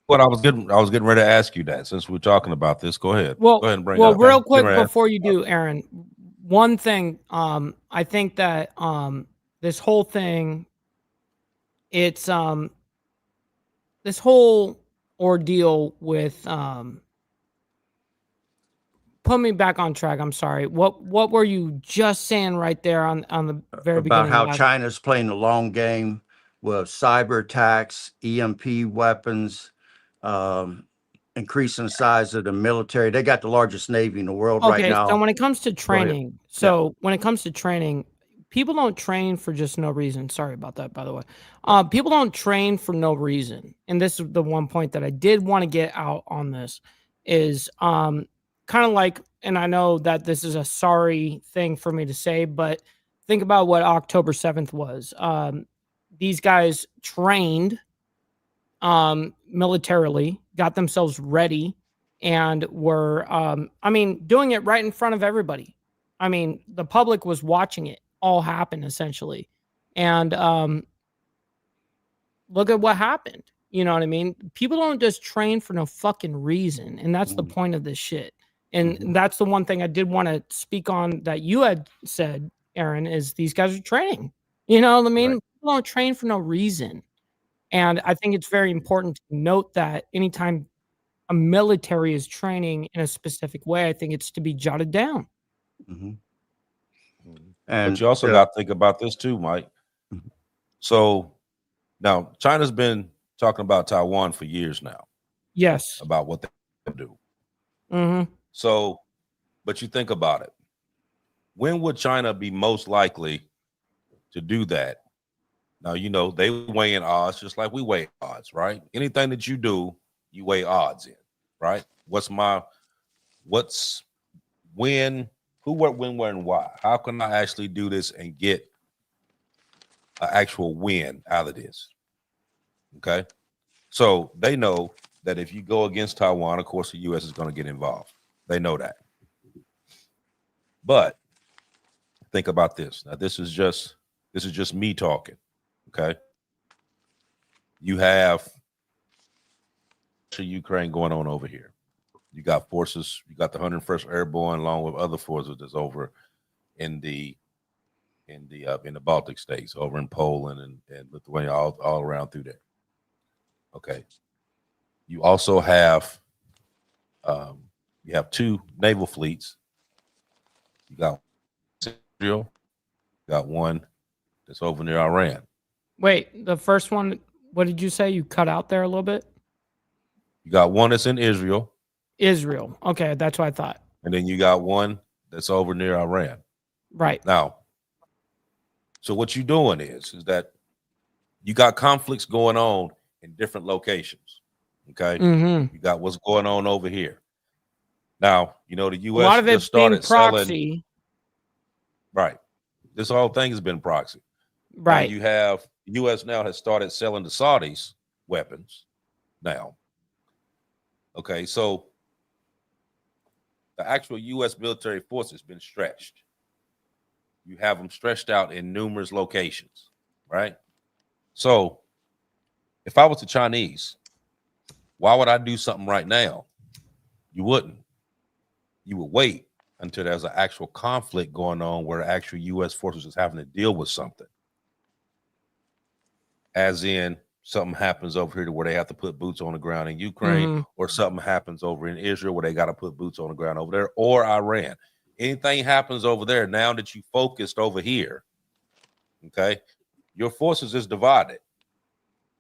What I was getting ready to ask you that, since we're talking about this. Go ahead. Well, go ahead and bring it well, up. real quick before you do, Aaron, one thing, I think that this whole thing, it's this whole ordeal with put me back on track. I'm sorry. What were you just saying right there on the very beginning? About how China's playing the long game with cyber attacks, EMP weapons, increasing the size of the military. They got the largest navy in the world right now. So when it comes to training, when it comes to training, people don't train for just no reason. Sorry about that, by the way. People don't train for no reason. And this is the one point that I did want to get out on this is kind of like, and I know that this is a sorry thing for me to say, but think about what October 7th was. These guys trained militarily, got themselves ready, and were, doing it right in front of everybody. The public was watching it all happen, essentially. And look at what happened. You know what I mean? People don't just train for no fucking reason. And that's the point of this shit. And that's the one thing I did want to speak on that you had said, Aaron, is these guys are training. You know what I mean? Right. People don't train for no reason. And I think it's very important to note that anytime a military is training in a specific way, I think it's to be jotted down. And but you also got to think about this too, Mike. So now China's been talking about Taiwan for years now. Yes. About what they do. So, but you think about it. When would China be most likely to do that? Now, they weigh in odds just like we weigh odds, right? Anything that you do, you weigh odds in, right? When, who, what, when, where, and why? How can I actually do this and get an actual win out of this? Okay. So they know that if you go against Taiwan, of course, the U.S. is going to get involved. They know that. But think about this. Now, this is just me talking. Okay. You have Ukraine going on over here. You got forces, you got the 101st Airborne along with other forces that's over in the Baltic states, over in Poland and Lithuania, all around through there. Okay. You also have two naval fleets. You got Israel, you got one that's over near Iran. Wait, the first one, what did you say? You cut out there a little bit? You got one that's in Israel. Israel. Okay, that's what I thought. And then you got one that's over near Iran. Right. Now, so what you're doing is that you got conflicts going on in different locations. Okay. Mm-hmm. You got what's going on over here. Now, you know, the A lot US of it's just being started selling. proxy. Right. This whole thing has been proxy. Now Right. you have the US now has started selling the Saudis weapons now. Okay, so the actual US military force has been stretched. You have them stretched out in numerous locations, right? So if I was the Chinese, why would I do something right now? You wouldn't. You would wait until there's an actual conflict going on where actual US forces is having to deal with something. As in something happens over here to where they have to put boots on the ground in Ukraine, or something happens over in Israel where they got to put boots on the ground over there, or Iran. Anything happens over there, now that you focused over here, okay, your forces is divided.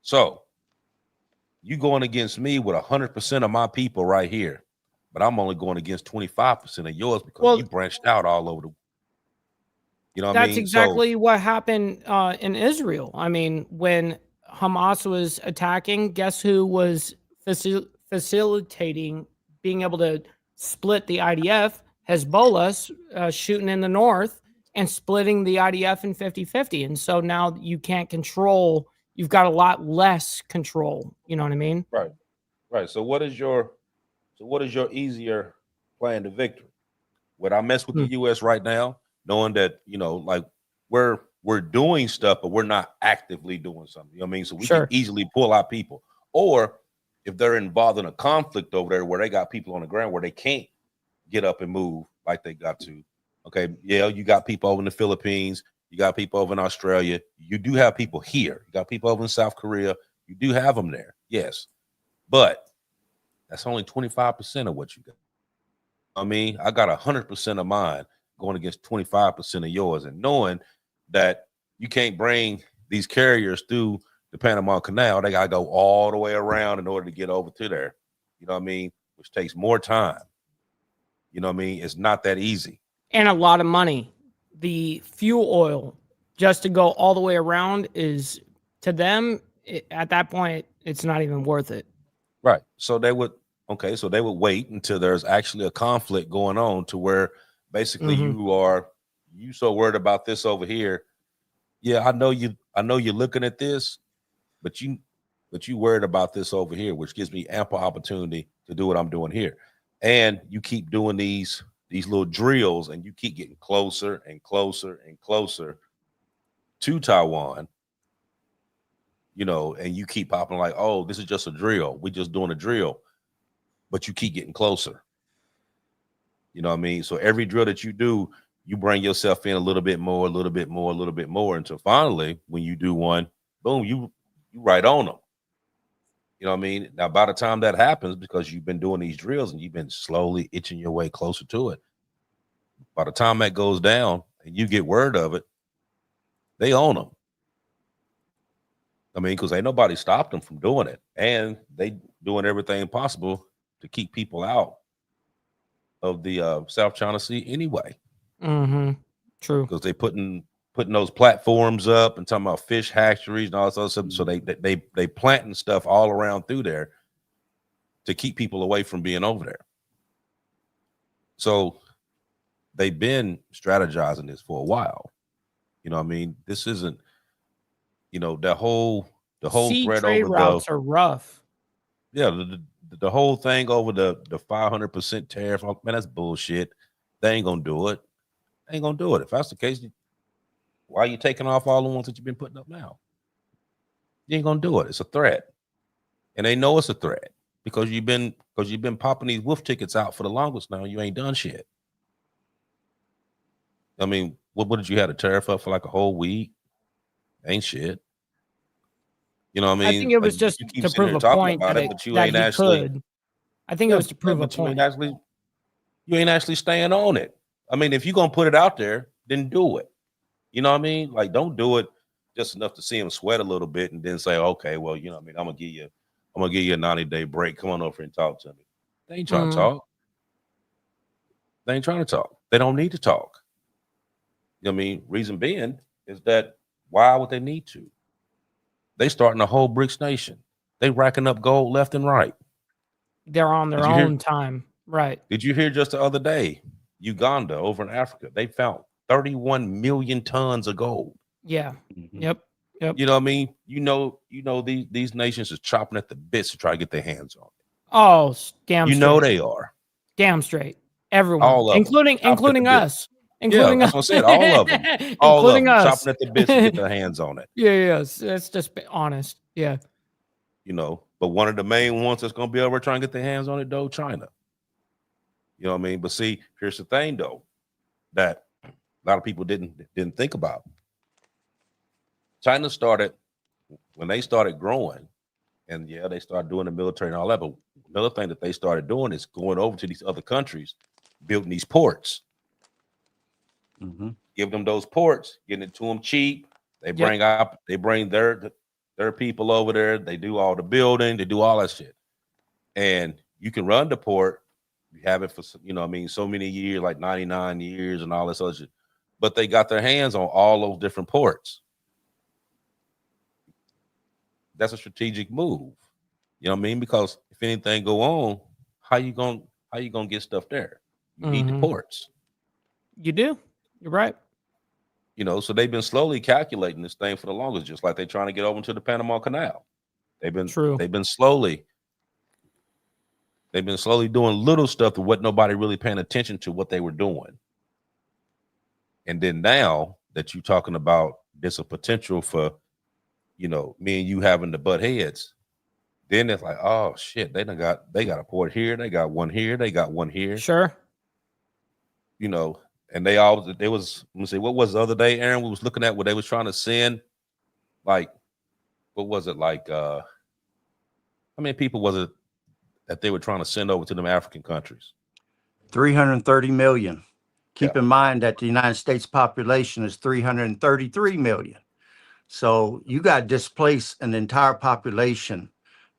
So you going against me with 100% of my people right here, but I'm only going against 25% of yours because you branched out all over the, you know what I That's mean? exactly what happened in Israel. I mean, when Hamas was attacking, guess who was facilitating being able to split the IDF? Hezbollah shooting in the north and splitting the IDF in 50-50. And so now you can't control, you've got a lot less control. You know what I mean? Right. Right. So what is your easier plan to victory? Would I mess with the US right now, knowing that, you know, like we're doing stuff, but we're not actively doing something. You know what I mean? So we can easily pull out people. Or if they're involved in a conflict over there where they got people on the ground where they can't get up and move like they got to. Okay. Yeah, you got people over in the Philippines, you got people over in Australia, you do have people here, you got people over in South Korea, you do have them there, yes. But that's only 25% of what you got. I mean, I got 100% of mine going against 25% of yours, and knowing that you can't bring these carriers through the Panama Canal, they got to go all the way around in order to get over to there. You know what I mean? Which takes more time. You know what I mean? It's not that easy. And a lot of money. The fuel oil just to go all the way around is, to them, at that point, it's not even worth it. Right. So they would, okay, so they would wait until there's actually a conflict going on to where basically you so worried about this over here. Yeah, I know you're looking at this, but you worried about this over here, which gives me ample opportunity to do what I'm doing here. And you keep doing these little drills, and you keep getting closer and closer and closer to Taiwan, you know, and you keep popping like, oh, this is just a drill. We're just doing a drill, but you keep getting closer. You know what I mean? So every drill that you do, you bring yourself in a little bit more, a little bit more, a little bit more, until finally, when you do one, boom, you right on them. You know what I mean? Now, by the time that happens, because you've been doing these drills and you've been slowly itching your way closer to it, by the time that goes down and you get word of it, they own them. I mean, because ain't nobody stopped them from doing it. And they doing everything possible to keep people out of the South China Sea anyway. True. Because they putting those platforms up and talking about fish hatcheries and all this other stuff. So they planting stuff all around through there to keep people away from being over there. So they've been strategizing this for a while. You know what I mean? This isn't, you know, the whole sea threat trade over routes are rough. Yeah, the whole thing over the 500% tariff, man, that's bullshit. They ain't gonna do it. They ain't gonna do it. If that's the case, why are you taking off all the ones that you've been putting up now? You ain't gonna do it. It's a threat, and they know it's a threat because you've been popping these wolf tickets out for the longest now. You ain't done shit. I mean, what did you have a tariff up for like a whole week? Ain't shit. You know what I mean? I think it was just to prove a point that he could. I think it was to prove a point. You ain't actually staying on it. I mean, if you're gonna put it out there, then do it. You know what I mean? Like, don't do it just enough to see him sweat a little bit and then say, okay, well, you know what I mean, I'm gonna give you a 90-day break. Come on over and talk to me. They ain't trying to talk. They ain't trying to talk. They don't need to talk. You know what I mean? Reason being is that why would they need to? They starting a whole BRICS nation. They racking up gold left and right. They're on their own time. Right. Did you hear just the other day, Uganda over in Africa, they found 31 million tons of gold. Yeah. Yep. Yep. You know what I mean? These nations are chopping at the bits to try to get their hands on it. Oh, damn You straight. know they are. Damn straight. Everyone. All of including them. including Chopping at the us. bit. Including yeah, us. that's what I said. All of them. All including of them. us. Chopping at the bits to get their hands on it. Yeah, let's just be honest. Yeah. But one of the main ones that's going to be over trying to get their hands on it, though, China. You know what I mean? But see, here's the thing, though, that a lot of people didn't think about. China started, when they started growing, and yeah, they started doing the military and all that, but another thing that they started doing is going over to these other countries, building these ports. Give them those ports, getting it to them cheap. They bring their people over there. They do all the building. They do all that shit. And you can run the port. You have it for, so many years, like 99 years and all this other shit. But they got their hands on all those different ports. That's a strategic move. You know what I mean? Because if anything go on, how you gonna get stuff there? You need the ports. You do. You're right. So they've been slowly calculating this thing for the longest, just like they're trying to get over to the Panama Canal. They've been slowly doing little stuff to what nobody really paying attention to what they were doing. And then now that you're talking about there's a potential for, me and you having to butt heads, then it's like, oh shit, they got a port here, they got one here, they got one here. Sure. And let me see, what was the other day, Aaron? We was looking at what they was trying to send. Like, what was it like? How many people was it that they were trying to send over to them African countries? 330 million. Keep in mind that the United States population is 333 million. So you got to displace an entire population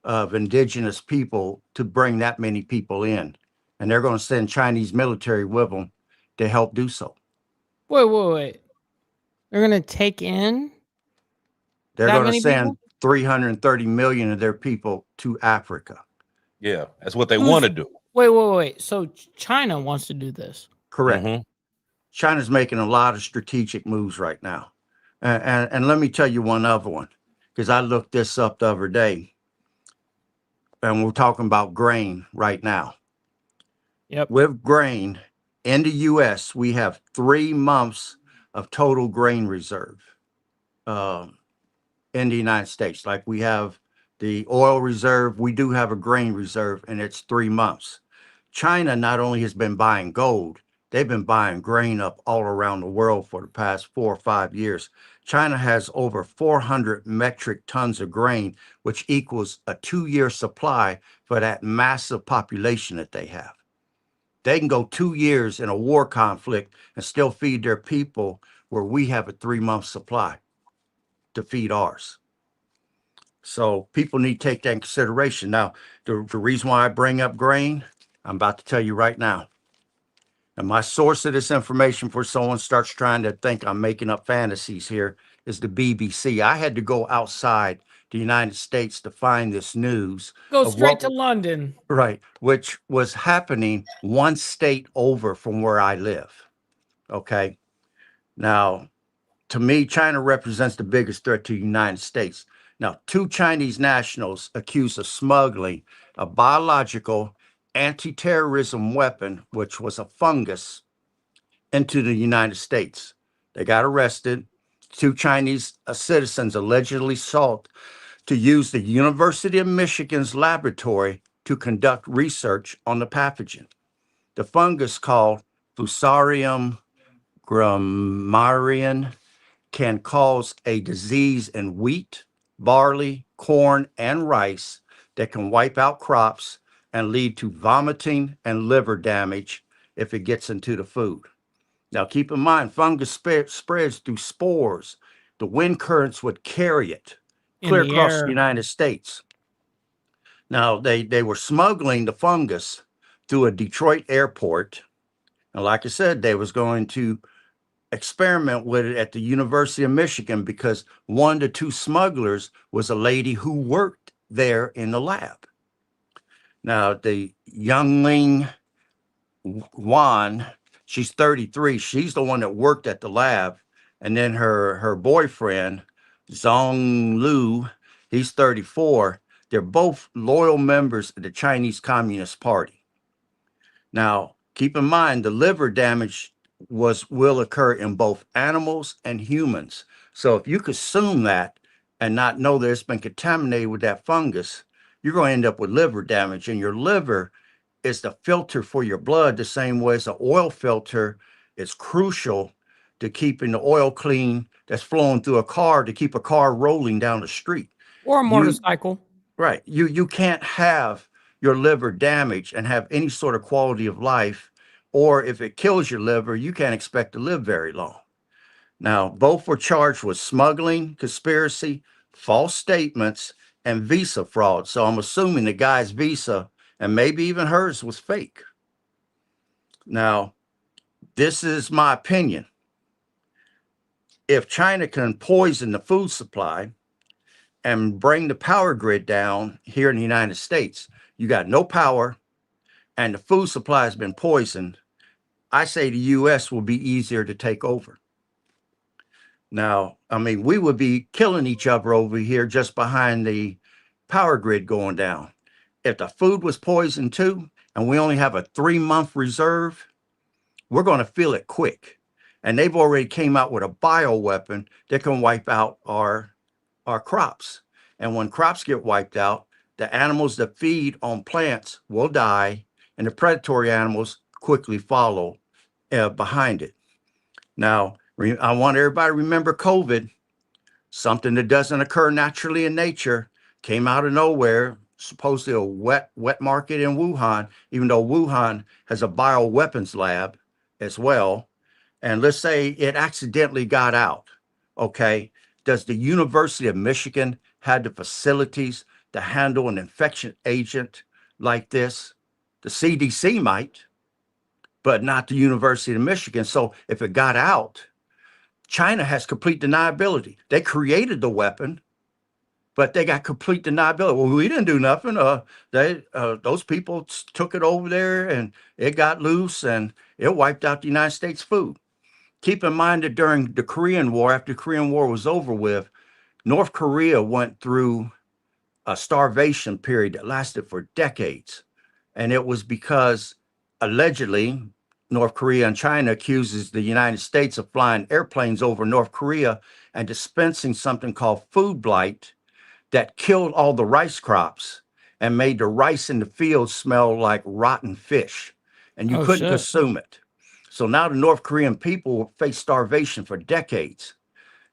of indigenous people to bring that many people in. And they're going to send Chinese military with them to help do so. Wait. They're going to take in? They're going to send 330 million of their people to Africa. Yeah, that's what they want to do. Wait. So China wants to do this. Correct. China's making a lot of strategic moves right now. And let me tell you one other one, because I looked this up the other day. And we're talking about grain right now. Yep. With grain in the U.S., we have 3 months of total grain reserve in the United States. Like we have the oil reserve, we do have a grain reserve, and it's 3 months. China not only has been buying gold, they've been buying grain up all around the world for the past 4 or 5 years. China has over 400 metric tons of grain, which equals a 2-year supply for that massive population that they have. They can go 2 years in a war conflict and still feed their people, where we have a 3-month supply to feed ours. So people need to take that in consideration. Now, the reason why I bring up grain, I'm about to tell you right now. And my source of this information, for someone starts trying to think I'm making up fantasies here, is the BBC. I had to go outside the United States to find this news. Go straight to London. Right, which was happening 1 state over from where I live. Okay. Now, to me, China represents the biggest threat to the United States. Now, 2 Chinese nationals accused of smuggling a biological anti-terrorism weapon, which was a fungus, into the United States. They got arrested. 2 Chinese citizens allegedly sought to use the University of Michigan's laboratory to conduct research on the pathogen. The fungus, called Fusarium graminarium, can cause a disease in wheat, barley, corn, and rice that can wipe out crops and lead to vomiting and liver damage if it gets into the food. Now, keep in mind, fungus spreads through spores. The wind currents would carry it clear across the United States. Now, they were smuggling the fungus through a Detroit airport. And like I said, they was going to experiment with it at the University of Michigan, because 1 to 2 smugglers was a lady who worked there in the lab. Now, the youngling Juan, she's 33. She's the one that worked at the lab. And then her boyfriend, Zhong Lu, he's 34. They're both loyal members of the Chinese Communist Party. Now, keep in mind, the liver damage will occur in both animals and humans. So if you consume that and not know that it's been contaminated with that fungus, you're going to end up with liver damage. And your liver is the filter for your blood, the same way as an oil filter is crucial to keeping the oil clean that's flowing through a car to keep a car rolling down the street. Or a motorcycle. Right. You can't have your liver damaged and have any sort of quality of life, or if it kills your liver, you can't expect to live very long. Now, both were charged with smuggling, conspiracy, false statements, and visa fraud. So I'm assuming the guy's visa and maybe even hers was fake. Now, this is my opinion. If China can poison the food supply and bring the power grid down here in the United States, you got no power and the food supply has been poisoned, I say the US will be easier to take over. Now, I mean, we would be killing each other over here just behind the power grid going down. If the food was poisoned too, and we only have a 3-month reserve, we're going to feel it quick. And they've already came out with a bioweapon that can wipe out our crops. And when crops get wiped out, the animals that feed on plants will die, and the predatory animals quickly follow behind it. Now, I want everybody to remember COVID, something that doesn't occur naturally in nature, came out of nowhere, supposedly a wet market in Wuhan, even though Wuhan has a bioweapons lab as well. And let's say it accidentally got out. Okay. Does the University of Michigan have the facilities to handle an infection agent like this? The CDC might, but not the University of Michigan. So if it got out, China has complete deniability. They created the weapon, but they got complete deniability. Well, we didn't do nothing. Those people took it over there and it got loose and it wiped out the United States food. Keep in mind that during the Korean War, after the Korean War was over with, North Korea went through a starvation period that lasted for decades. And it was because allegedly North Korea and China accuses the United States of flying airplanes over North Korea and dispensing something called food blight that killed all the rice crops and made the rice in the fields smell like rotten fish. And you couldn't consume it. So now the North Korean people face starvation for decades.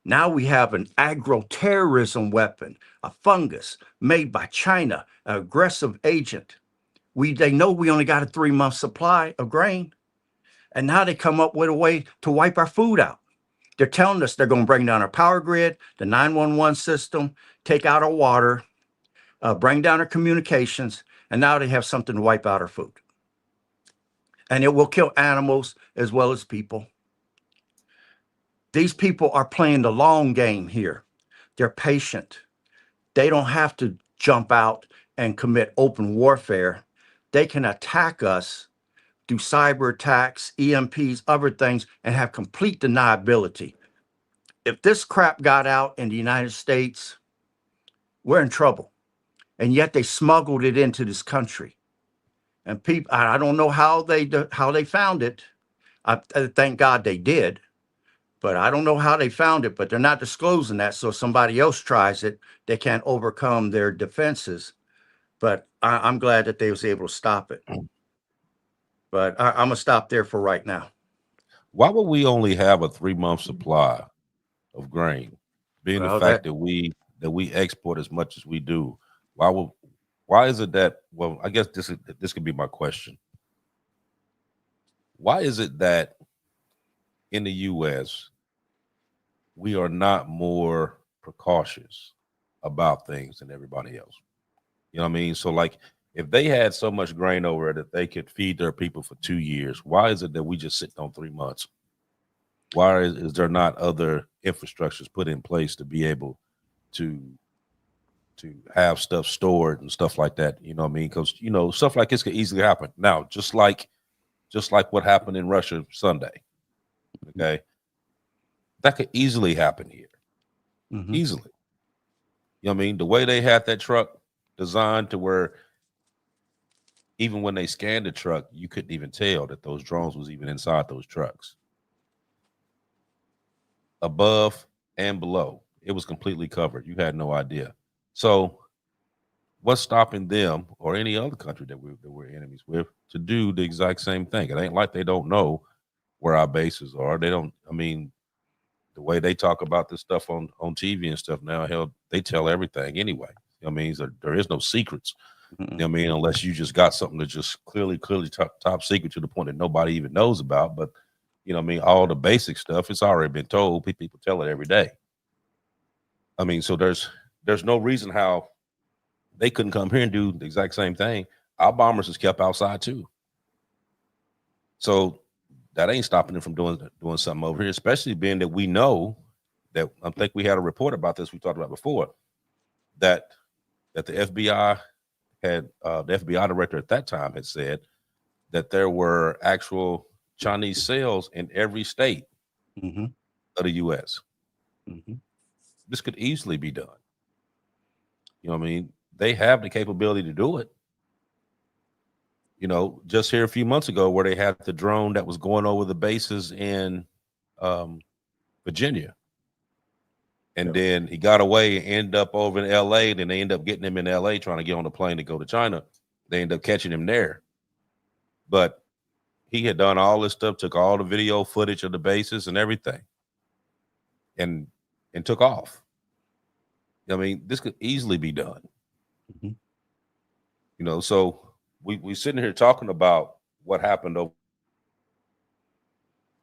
Now we have an agro-terrorism weapon, a fungus made by China, an aggressive agent. They know we only got a 3-month supply of grain. And now they come up with a way to wipe our food out. They're telling us they're going to bring down our power grid, the 911 system, take out our water, bring down our communications, and now they have something to wipe out our food. And it will kill animals as well as people. These people are playing the long game here. They're patient. They don't have to jump out and commit open warfare. They can attack us, do cyber attacks, EMPs, other things, and have complete deniability. If this crap got out in the United States, we're in trouble. And yet they smuggled it into this country. And people, I don't know how they found it. I thank God they did. But I don't know how they found it, but they're not disclosing that. So if somebody else tries it, they can't overcome their defenses. But I'm glad that they was able to stop it. But I'm going to stop there for right now. Why would we only have a 3-month supply of grain? Being the fact that we export as much as we do, why is it that, well, I guess this could be my question. Why is it that in the US, we are not more precautious about things than everybody else? You know what I mean? So like, if they had so much grain over that they could feed their people for 2 years, why is it that we just sitting on 3 months? Why is there not other infrastructures put in place to be able to have stuff stored and stuff like that. You know what I mean? Because stuff like this could easily happen. Now, just like what happened in Russia Sunday. Okay, that could easily happen here. Easily. You know what I mean? The way they had that truck designed to where even when they scanned the truck, you couldn't even tell that those drones was even inside those trucks. Above and below, it was completely covered. You had no idea. So what's stopping them or any other country that we're enemies with to do the exact same thing? It ain't like they don't know where our bases are. They don't, I mean, the way they talk about this stuff on TV and stuff now, hell, they tell everything anyway. I mean, there is no secrets. You know what I mean, unless you just got something that's just clearly top secret to the point that nobody even knows about. But you know what I mean, all the basic stuff, it's already been told. People tell it every day. I mean, so there's no reason how they couldn't come here and do the exact same thing. Our bombers is kept outside too. So that ain't stopping them from doing something over here, especially being that we know that I think we had a report about this we talked about before, that the FBI had the FBI director at that time had said that there were actual Chinese cells in every state of the U.S. This could easily be done. You know what I mean? They have the capability to do it. You know, just here a few months ago where they had the drone that was going over the bases in Virginia. And then he got away and ended up over in LA. Then they end up getting him in LA trying to get on the plane to go to China. They end up catching him there. But he had done all this stuff, took all the video footage of the bases and everything, and took off. I mean, this could easily be done. You know, so we sitting here talking about what happened over,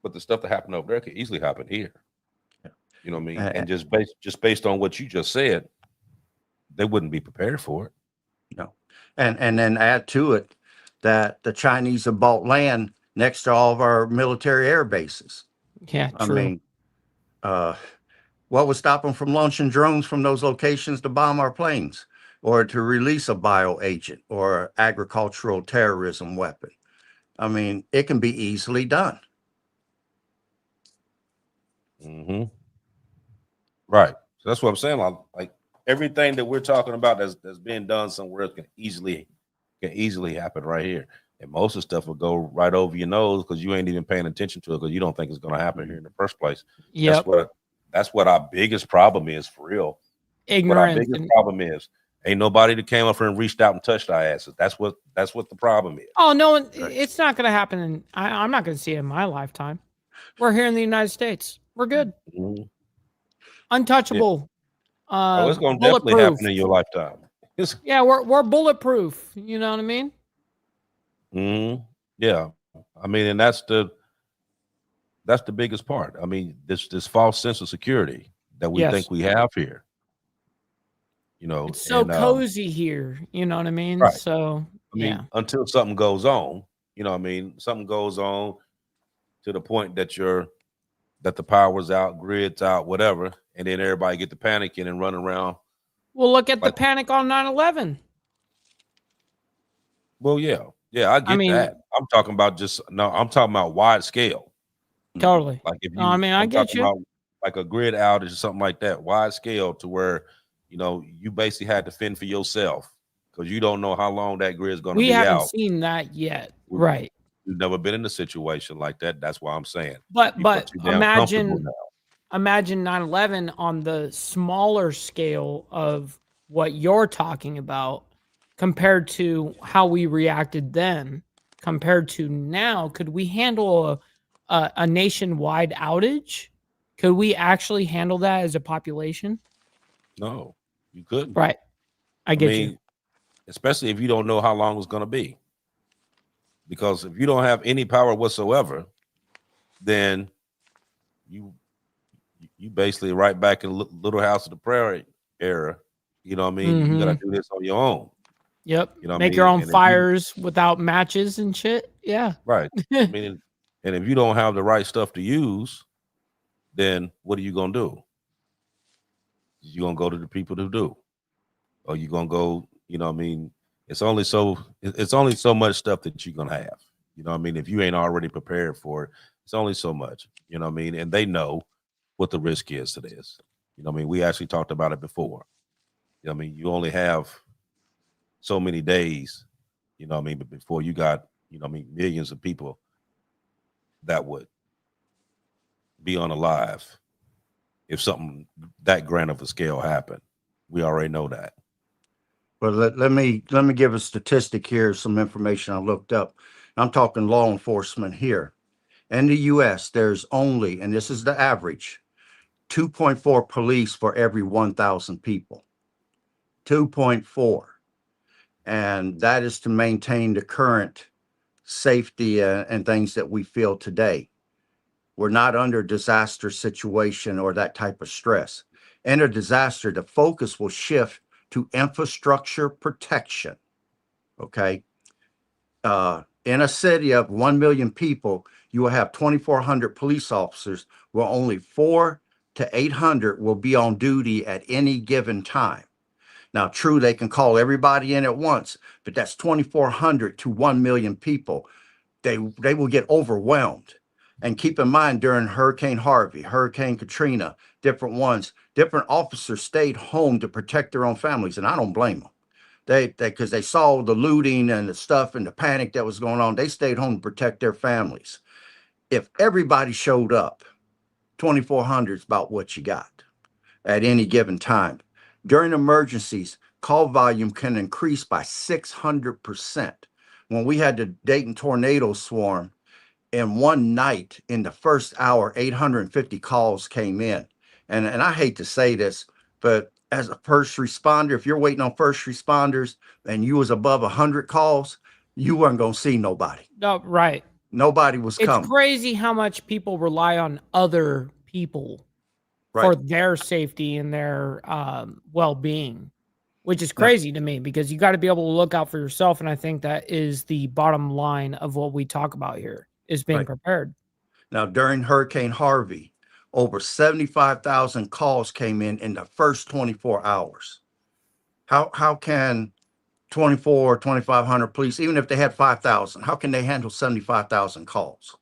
but the stuff that happened over there could easily happen here. You know what I mean? And just based on what you just said, they wouldn't be prepared for it. No. And then add to it that the Chinese have bought land next to all of our military air bases. Yeah, I true. mean, what would stop them from launching drones from those locations to bomb our planes or to release a bio agent or agricultural terrorism weapon? I mean, it can be easily done. Right. So that's what I'm saying. Like everything that we're talking about that's being done somewhere else can easily happen right here. And most of the stuff will go right over your nose because you ain't even paying attention to it because you don't think it's going to happen here in the first place. Yep. That's what our biggest problem is, for real. Ignorance. What our biggest problem is. Ain't nobody that came up here and reached out and touched our asses. That's what the problem is. Oh no, it's not going to happen. I'm not going to see it in my lifetime. We're here in the United States. We're good. Untouchable. Yeah. It's going to definitely happen in your lifetime. Yeah, we're bulletproof. You know what I mean? Yeah. I mean, and that's the biggest part. I mean, this false sense of security that we think we have here. You know, it's so cozy here. You know what I mean? Right. So I mean, until something goes on, you know what I mean? Something goes on to the point that the power's out, grid's out, whatever, and then everybody get to panicking and run around. Well, look at the panic on 9/11. Well, yeah, I get that. I'm talking about I'm talking about wide scale. Totally. Like if you, I get you. About like a grid outage or something like that, wide scale, to where you basically had to fend for yourself because you don't know how long that grid is going to be out. We haven't seen that yet, right? We've never been in a situation like that. That's why I'm saying. But imagine 9/11 on the smaller scale of what you're talking about compared to how we reacted then compared to now. Could we handle a nationwide outage? Could we actually handle that as a population? No, you couldn't. Right. I get you. Especially if you don't know how long it's going to be. Because if you don't have any power whatsoever, then you basically right back in Little House of the Prairie era. You know what I mean? You got to do this on your own. Yep. You know, make your own fires without matches and shit. Yeah. Right. I mean, and if you don't have the right stuff to use, then what are you gonna do? You're gonna go to the people who do. or you're gonna go, you know what I mean? It's only so much stuff that you're gonna have. You know what I mean? If you ain't already prepared for it, it's only so much. You know what I mean? And they know what the risk is to this. You know what I mean? We actually talked about it before. You know what I mean? You only have so many days, you know what I mean, but before you got, you know what I mean, millions of people that would be unalive if something that grand of a scale happened. We already know that. But let me give a statistic here, some information I looked up. I'm talking law enforcement here. In the US, there's only, and this is the average, 2.4 police for every 1,000 people. 2.4. And that is to maintain the current safety and things that we feel today. We're not under disaster situation or that type of stress. In a disaster, the focus will shift to infrastructure protection. Okay. In a city of 1 million people, you will have 2,400 police officers, where only 400 to 800 will be on duty at any given time. Now, true, they can call everybody in at once, but that's 2,400 to 1 million people. They will get overwhelmed. And keep in mind, during Hurricane Harvey, Hurricane Katrina, different officers stayed home to protect their own families, and I don't blame them. Because they saw the looting and the stuff and the panic that was going on, they stayed home to protect their families. If everybody showed up, 2,400 is about what you got at any given time. During emergencies, call volume can increase by 600%. When we had the Dayton tornado swarm, in one night, in the first hour, 850 calls came in. And I hate to say this, but as a first responder, if you're waiting on first responders and you was above 100 calls, you weren't going to see nobody. No, right. Nobody was It's coming. crazy how much people rely on other people for their safety and their well-being, which is crazy to me, because you got to be able to look out for yourself. And I think that is the bottom line of what we talk about here, is being prepared. Now, during Hurricane Harvey, over 75,000 calls came in the first 24 hours. How can 2,500 police, even if they had 5,000, how can they handle 75,000 calls?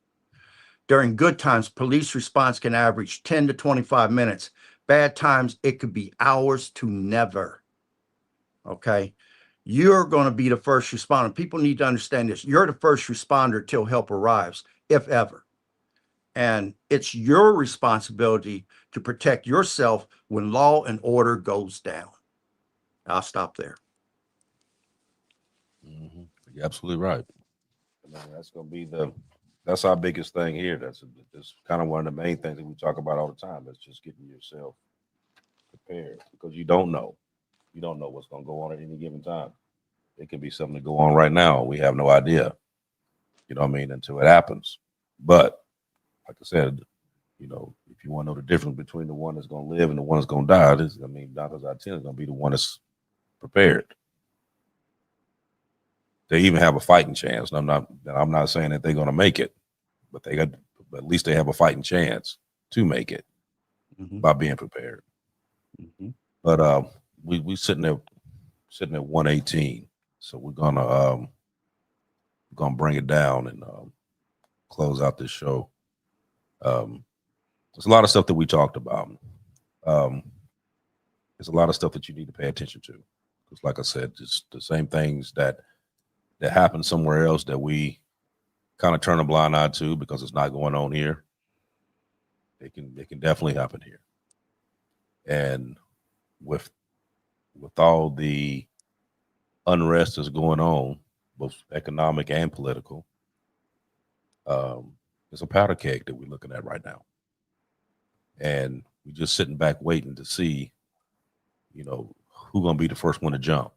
During good times, police response can average 10 to 25 minutes. Bad times, it could be hours to never. Okay. You're going to be the first responder. People need to understand this. You're the first responder till help arrives, if ever. And it's your responsibility to protect yourself when law and order goes down. I'll stop there. You're absolutely right. I mean, that's going to be that's our biggest thing here. That's kind of one of the main things that we talk about all the time. It's just getting yourself prepared, because you don't know. You don't know what's going to go on at any given time. It could be something to go on right now. We have no idea, you know what I mean, until it happens. But like I said, you know, if you want to know the difference between the one that's going to live and the one that's going to die, 9 times out of 10 is going to be the one that's prepared. They even have a fighting chance. And I'm not saying that they're going to make it, but at least they have a fighting chance to make it by being prepared. But we sitting at 118, so we're gonna bring it down and close out this show. There's a lot of stuff that we talked about. There's a lot of stuff that you need to pay attention to, because, like I said, just the same things that happen somewhere else that we kind of turn a blind eye to because it's not going on here. It can definitely happen here, and with all the unrest that's going on, both economic and political, it's a powder keg that we're looking at right now. And we're just sitting back waiting to see, you know, who's going to be the first one to jump,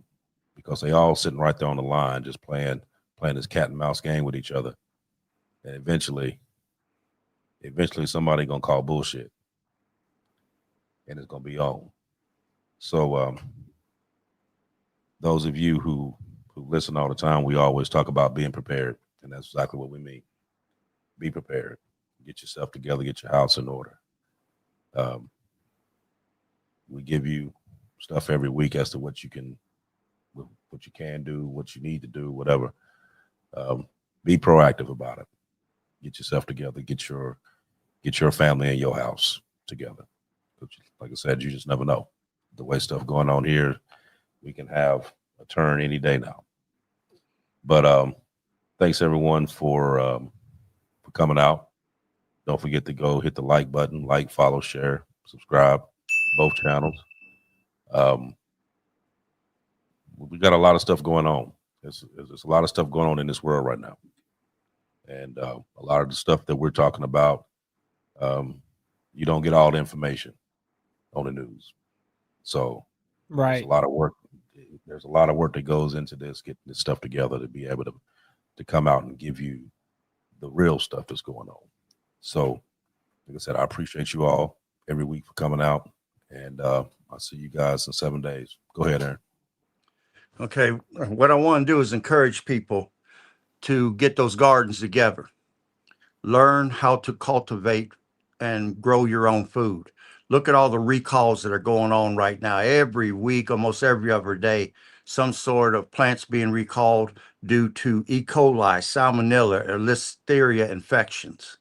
because they all sitting right there on the line, just playing this cat and mouse game with each other. And eventually somebody going to call bullshit, and it's going to be on. So those of you who listen all the time, we always talk about being prepared, and that's exactly what we mean. Be prepared. Get yourself together. Get your house in order. We give you stuff every week as to what you can do, what you need to do, whatever. Be proactive about it. Get yourself together. Get your family and your house together. Like I said, you just never know. The way stuff going on here, we can have a turn any day now. But thanks everyone for coming out. Don't forget to go hit the like button, like, follow, share, subscribe, both channels. We got a lot of stuff going on. There's a lot of stuff going on in this world right now. And a lot of the stuff that we're talking about, you don't get all the information on the news. So right, there's a lot of work. There's a lot of work that goes into this, getting this stuff together to be able to come out and give you the real stuff that's going on. So, like I said, I appreciate you all every week for coming out, and I'll see you guys in 7 days. Go ahead, Aaron. Okay, what I want to do is encourage people to get those gardens together. Learn how to cultivate and grow your own food. Look at all the recalls that are going on right now. Every week, almost every other day, some sort of plants being recalled due to E. coli, salmonella, or listeria infections.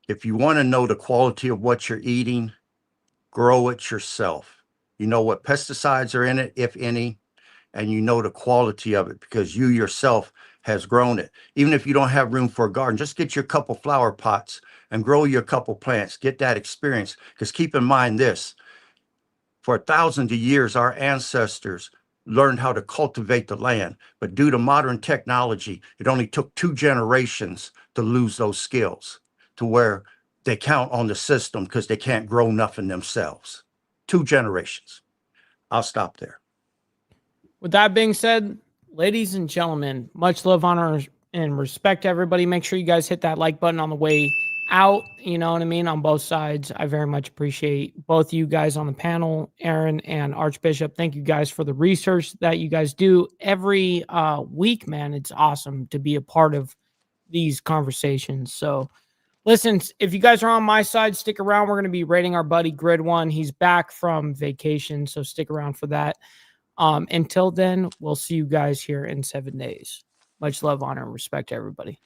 If you want to know the quality of what you're eating, grow it yourself. You know what pesticides are in it, if any, and you know the quality of it because you yourself has grown it. Even if you don't have room for a garden, just get your couple flower pots and grow your couple plants. Get that experience, because keep in mind this, for thousands of years, our ancestors learned how to cultivate the land, but due to modern technology, it only took 2 generations to lose those skills to where they count on the system because they can't grow nothing themselves. 2 generations. I'll stop there. With that being said, ladies and gentlemen, much love, honor, and respect to everybody. Make sure you guys hit that like button on the way out. You know what I mean? On both sides. I very much appreciate both you guys on the panel, Aaron and Archbishop. Thank you guys for the research that you guys do every week, man. It's awesome to be a part of these conversations. So listen, if you guys are on my side, stick around. We're going to be rating our buddy Grid One. He's back from vacation, so stick around for that. Until then, we'll see you guys here in 7 days. Much love, honor, and respect to everybody.